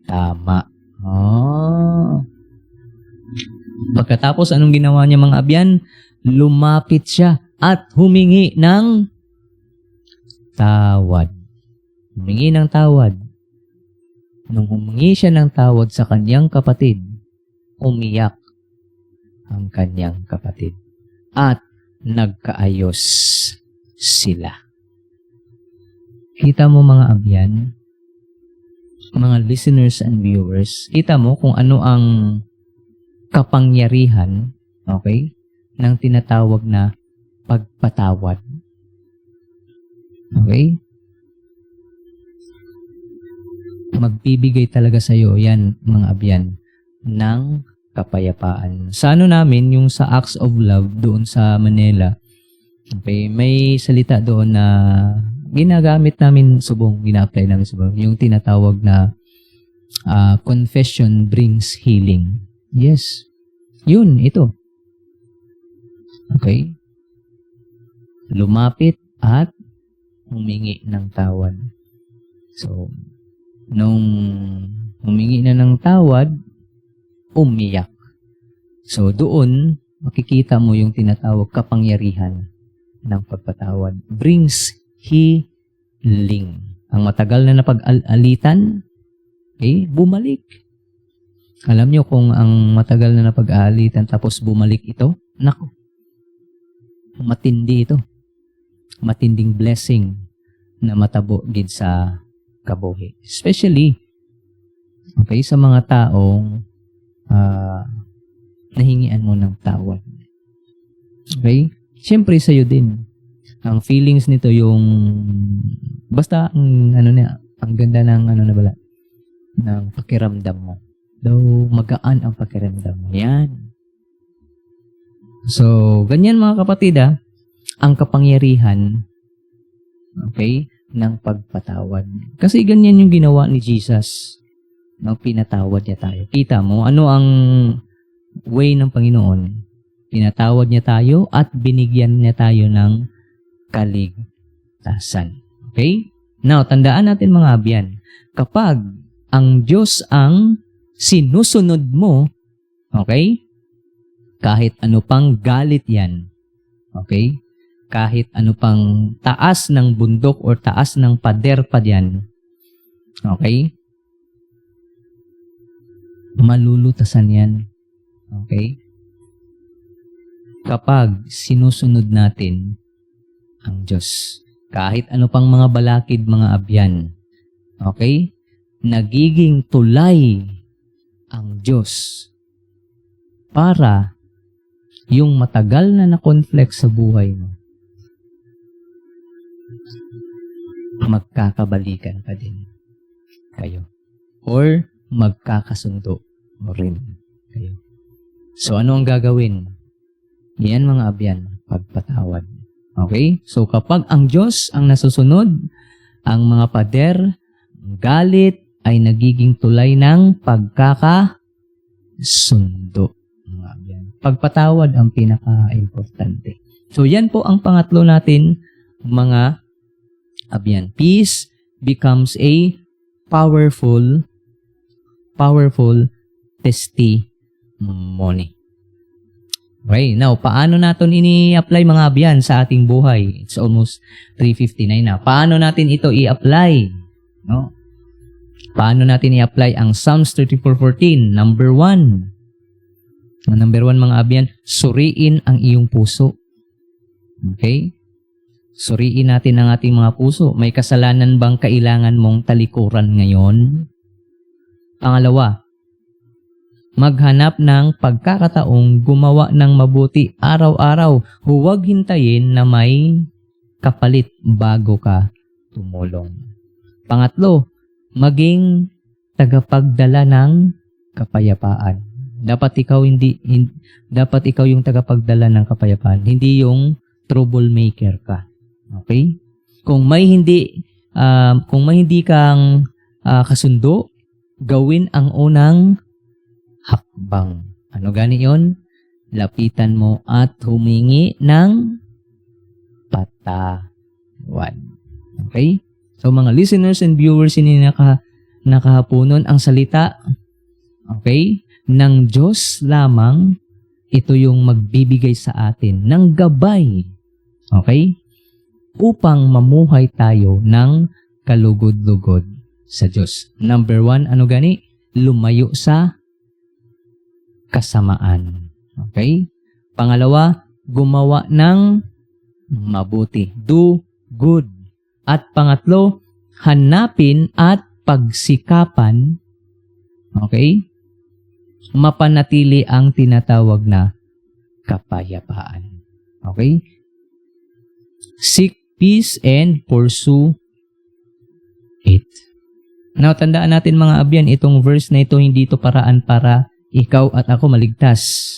tama. Pagkatapos, anong ginawa niya mga abyan? Lumapit siya at humingi ng tawad. Humingi ng tawad. Nung humingi siya ng tawad sa kanyang kapatid, umiyak ang kanyang kapatid. At nagkaayos sila. Kita mo mga abyan, mga listeners and viewers, kita mo kung ano ang kapangyarihan, okay, ng tinatawag na pagpatawad. Okay? Magbibigay talaga sa iyo yan, mga abyan, ng kapayapaan. Sa ano namin, yung sa Acts of Love doon sa Manila, okay, may salita doon na ginagamit namin subong, gina-apply namin subong, yung tinatawag na confession brings healing. Yes. Yun, ito. Okay? Lumapit at humingi ng tawad. So, nung humingi na ng tawad, umiyak. So, doon, makikita mo yung tinatawag kapangyarihan ng pagpatawad. Brings healing. Ang matagal na napag-alitan, okay, bumalik. Alam nyo kung ang matagal na napag-alitan tapos bumalik ito, nako, matindi ito. Matinding blessing na matabo gid sa kabuhi. Especially, okay, sa mga taong nahingian mo ng tawad. Okay? Siyempre sa'yo din. Ang feelings nito yung basta ang ang ganda ng ng pakiramdam mo. Daw magaan ang pakiramdam mo. Yan. So, ganyan mga kapatid, ang kapangyarihan, okay, ng pagpatawad. Kasi ganyan yung ginawa ni Jesus nang pinatawad niya tayo. Kita mo, ano ang way ng Panginoon? Pinatawad niya tayo at binigyan niya tayo ng kaligtasan. Okay? Now, tandaan natin mga abyan, kapag ang Diyos ang sinusunod mo, okay, kahit ano pang galit yan, okay, kahit ano pang taas ng bundok or taas ng pader pa yan, okay, malulutasan yan. Okay? Kapag sinusunod natin ang Diyos. Kahit ano pang mga balakid, mga abyan. Okay? Nagiging tulay ang Diyos para yung matagal na na-conflict sa buhay mo, magkakabalikan pa din kayo. Or magkakasundo rin kayo. So, ano ang gagawin? Yan mga abyan, pagpatawad. Okay? So, kapag ang Diyos ang nasusunod, ang mga pader, galit, ay nagiging tulay ng pagkakasundo. Mga abyan. Pagpatawad ang pinaka-importante. So, yan po ang pangatlo natin, mga abyan. Peace becomes a powerful testimony. Okay, now, paano natin ini-apply mga abyan sa ating buhay? It's almost 3:59 na. Paano natin ito i-apply? No? Paano natin i-apply ang Psalms 34:14? Number 1. Number 1 mga abyan, suriin ang iyong puso. Okay? Suriin natin ang ating mga puso. May kasalanan bang kailangan mong talikuran ngayon? Pangalawa, maghanap ng pagkakataong gumawa ng mabuti araw-araw. Huwag hintayin na may kapalit bago ka tumulong. Pangatlo, maging tagapagdala ng kapayapaan. Dapat ikaw yung tagapagdala ng kapayapaan, hindi yung troublemaker ka. Okay? Kung may hindi kang kasundo, gawin ang unang hakbang. Ano gani yon? Lapitan mo at humingi ng patawad. Okay? So mga listeners and viewers, ini nakahaponon ang salita, okay, ng Diyos lamang, ito yung magbibigay sa atin ng gabay, okay, upang mamuhay tayo ng kalugod-lugod sa Diyos. Number 1, ano gani? Lumayo sa kasamaan. Okay? Pangalawa, gumawa ng mabuti. Do good. At pangatlo, hanapin at pagsikapan, okay, mapanatili ang tinatawag na kapayapaan. Okay? Seek peace and pursue it. Now, tandaan natin mga abyan, itong verse na ito, hindi ito paraan para ikaw at ako maligtas.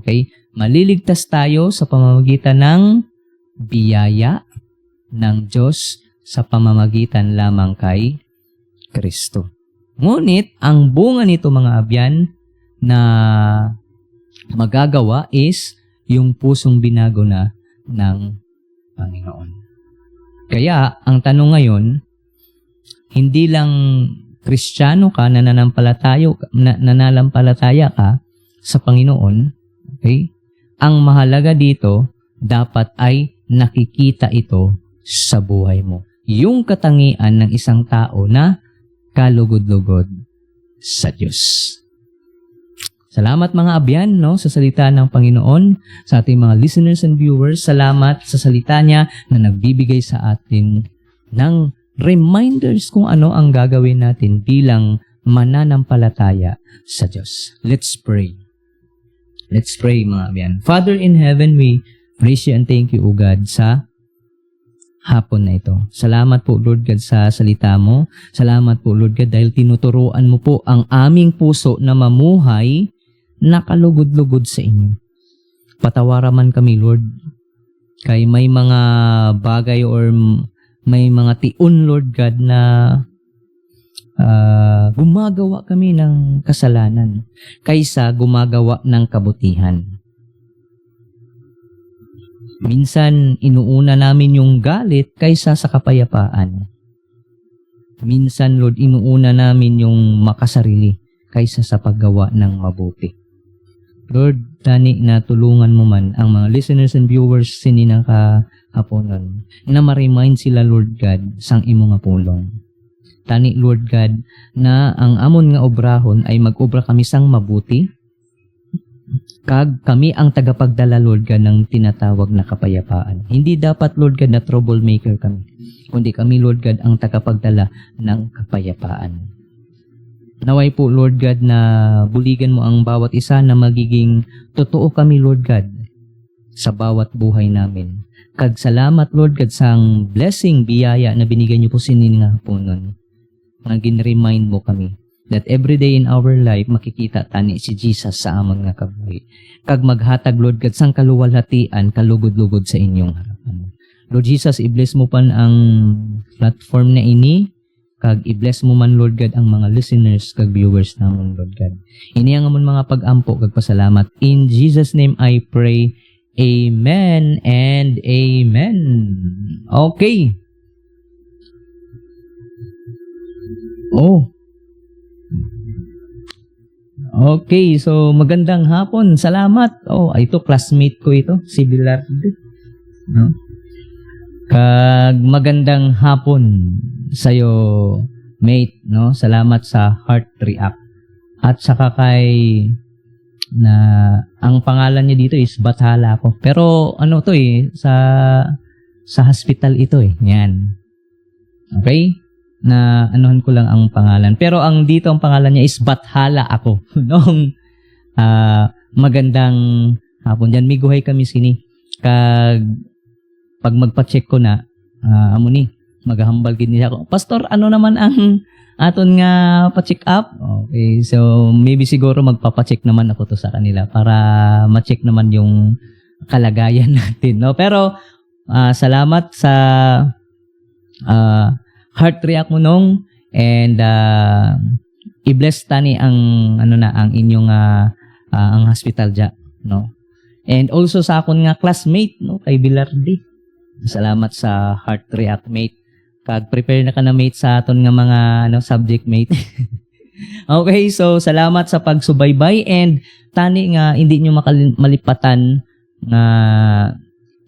Okay? Maliligtas tayo sa pamamagitan ng biyaya ng Diyos sa pamamagitan lamang kay Kristo. Ngunit, ang bunga nito mga abyan na magagawa is yung pusong binago na ng Panginoon. Kaya, ang tanong ngayon, hindi lang Kristiyano ka, nananampalataya ka sa Panginoon, okay? Ang mahalaga dito, dapat ay nakikita ito sa buhay mo. Yung katangian ng isang tao na kalugod-lugod sa Diyos. Salamat mga abyan, no, sa salita ng Panginoon, sa ating mga listeners and viewers. Salamat sa salita niya na nagbibigay sa atin ng reminders kung ano ang gagawin natin bilang mananampalataya sa Diyos. Let's pray. Let's pray mga abyan. Father in heaven, we praise you and thank you, O God, sa hapon na ito. Salamat po, Lord God, sa salita mo. Salamat po, Lord God, dahil tinuturuan mo po ang aming puso na mamuhay na kalugod-lugod sa inyo. Patawaran man kami, Lord, kay may mga bagay or may mga tiun, Lord God, na gumagawa kami ng kasalanan kaysa gumagawa ng kabutihan. Minsan, inuuna namin yung galit kaysa sa kapayapaan. Minsan, Lord, inuuna namin yung makasarili kaysa sa paggawa ng mabuti. Lord, tani na tulungan mo man ang mga listeners and viewers sininang kahaponon na ma-remind sila, Lord God, sang imo nga pulong. Tani, Lord God, na ang amon nga obrahon ay mag-obra kami sang mabuti, kag kami ang tagapagdala, Lord God, ng tinatawag na kapayapaan. Hindi dapat, Lord God, na troublemaker kami, kundi kami, Lord God, ang tagapagdala ng kapayapaan. Naway po, Lord God, na buligan mo ang bawat isa na magiging totoo kami, Lord God, sa bawat buhay namin. Kag salamat, Lord God, sa blessing, biyaya na binigay niyo po sinin nga po nun. Nagin-remind mo kami that every day in our life, makikita tani si Jesus sa amon nga kabuhi. Kag maghatag, Lord God, sang kaluwalhatian, kalugod-lugod sa inyong harapan. Lord Jesus, i-bless mo pan ang platform na ini, kag i-bless mo man, Lord God, ang mga listeners, kag viewers namon, Lord God. Ini ang amon mga pag-ampo, kag pasalamat. In Jesus' name I pray, Amen and Amen. Okay. Okay, so magandang hapon. Salamat. Ito classmate ko ito, si Bilardo. No? Kag magandang hapon sa'yo, mate, no? Salamat sa Heart React. At saka kay na ang pangalan niya dito is Bathala ko. Pero ano to sa hospital ito Yan. Okay? Na anuhan ko lang ang pangalan. Pero ang dito ang pangalan niya is Bathala ako. Noong magandang hapon dyan. May guhay kami sini. Kag pag magpa-check ko na, amo ni, maghahambal gid niya ako. Pastor, ano naman ang aton nga pa-check up? Okay, so maybe siguro magpapa-check naman ako to sa kanila para ma-check naman yung kalagayan natin, no? Pero salamat sa Heart React mo nung, and i-bless tani ang ang inyong ang hospital dya, no? And also sa akon nga classmate, no, kay Bilardi. Salamat sa Heart React, mate. Kag prepare na ka na, mate, sa aton nga mga subject, mate. Okay, so salamat sa pagsubaybay, and tani nga hindi nyo malipatan nga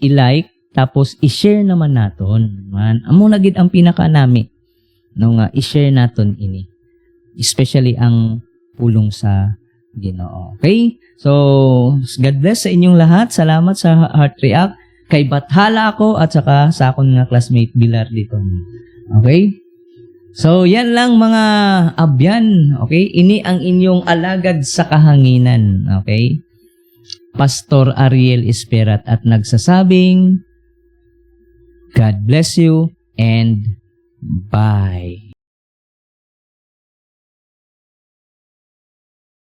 i-like tapos i-share naman naton. Man, amo na gid ang pinaka nami no nga i-share naton ini. Especially ang pulong sa Ginoo. Okay? So, God bless sa inyong lahat. Salamat sa Heart React. Kay Bathala ako at saka sa akong nga classmate Bilar dito. Okay? So, yan lang mga abyan. Okay? Ini ang inyong alagad sa kahanginan. Okay? Pastor Ariel Esperat at nagsasabing, God bless you and bye.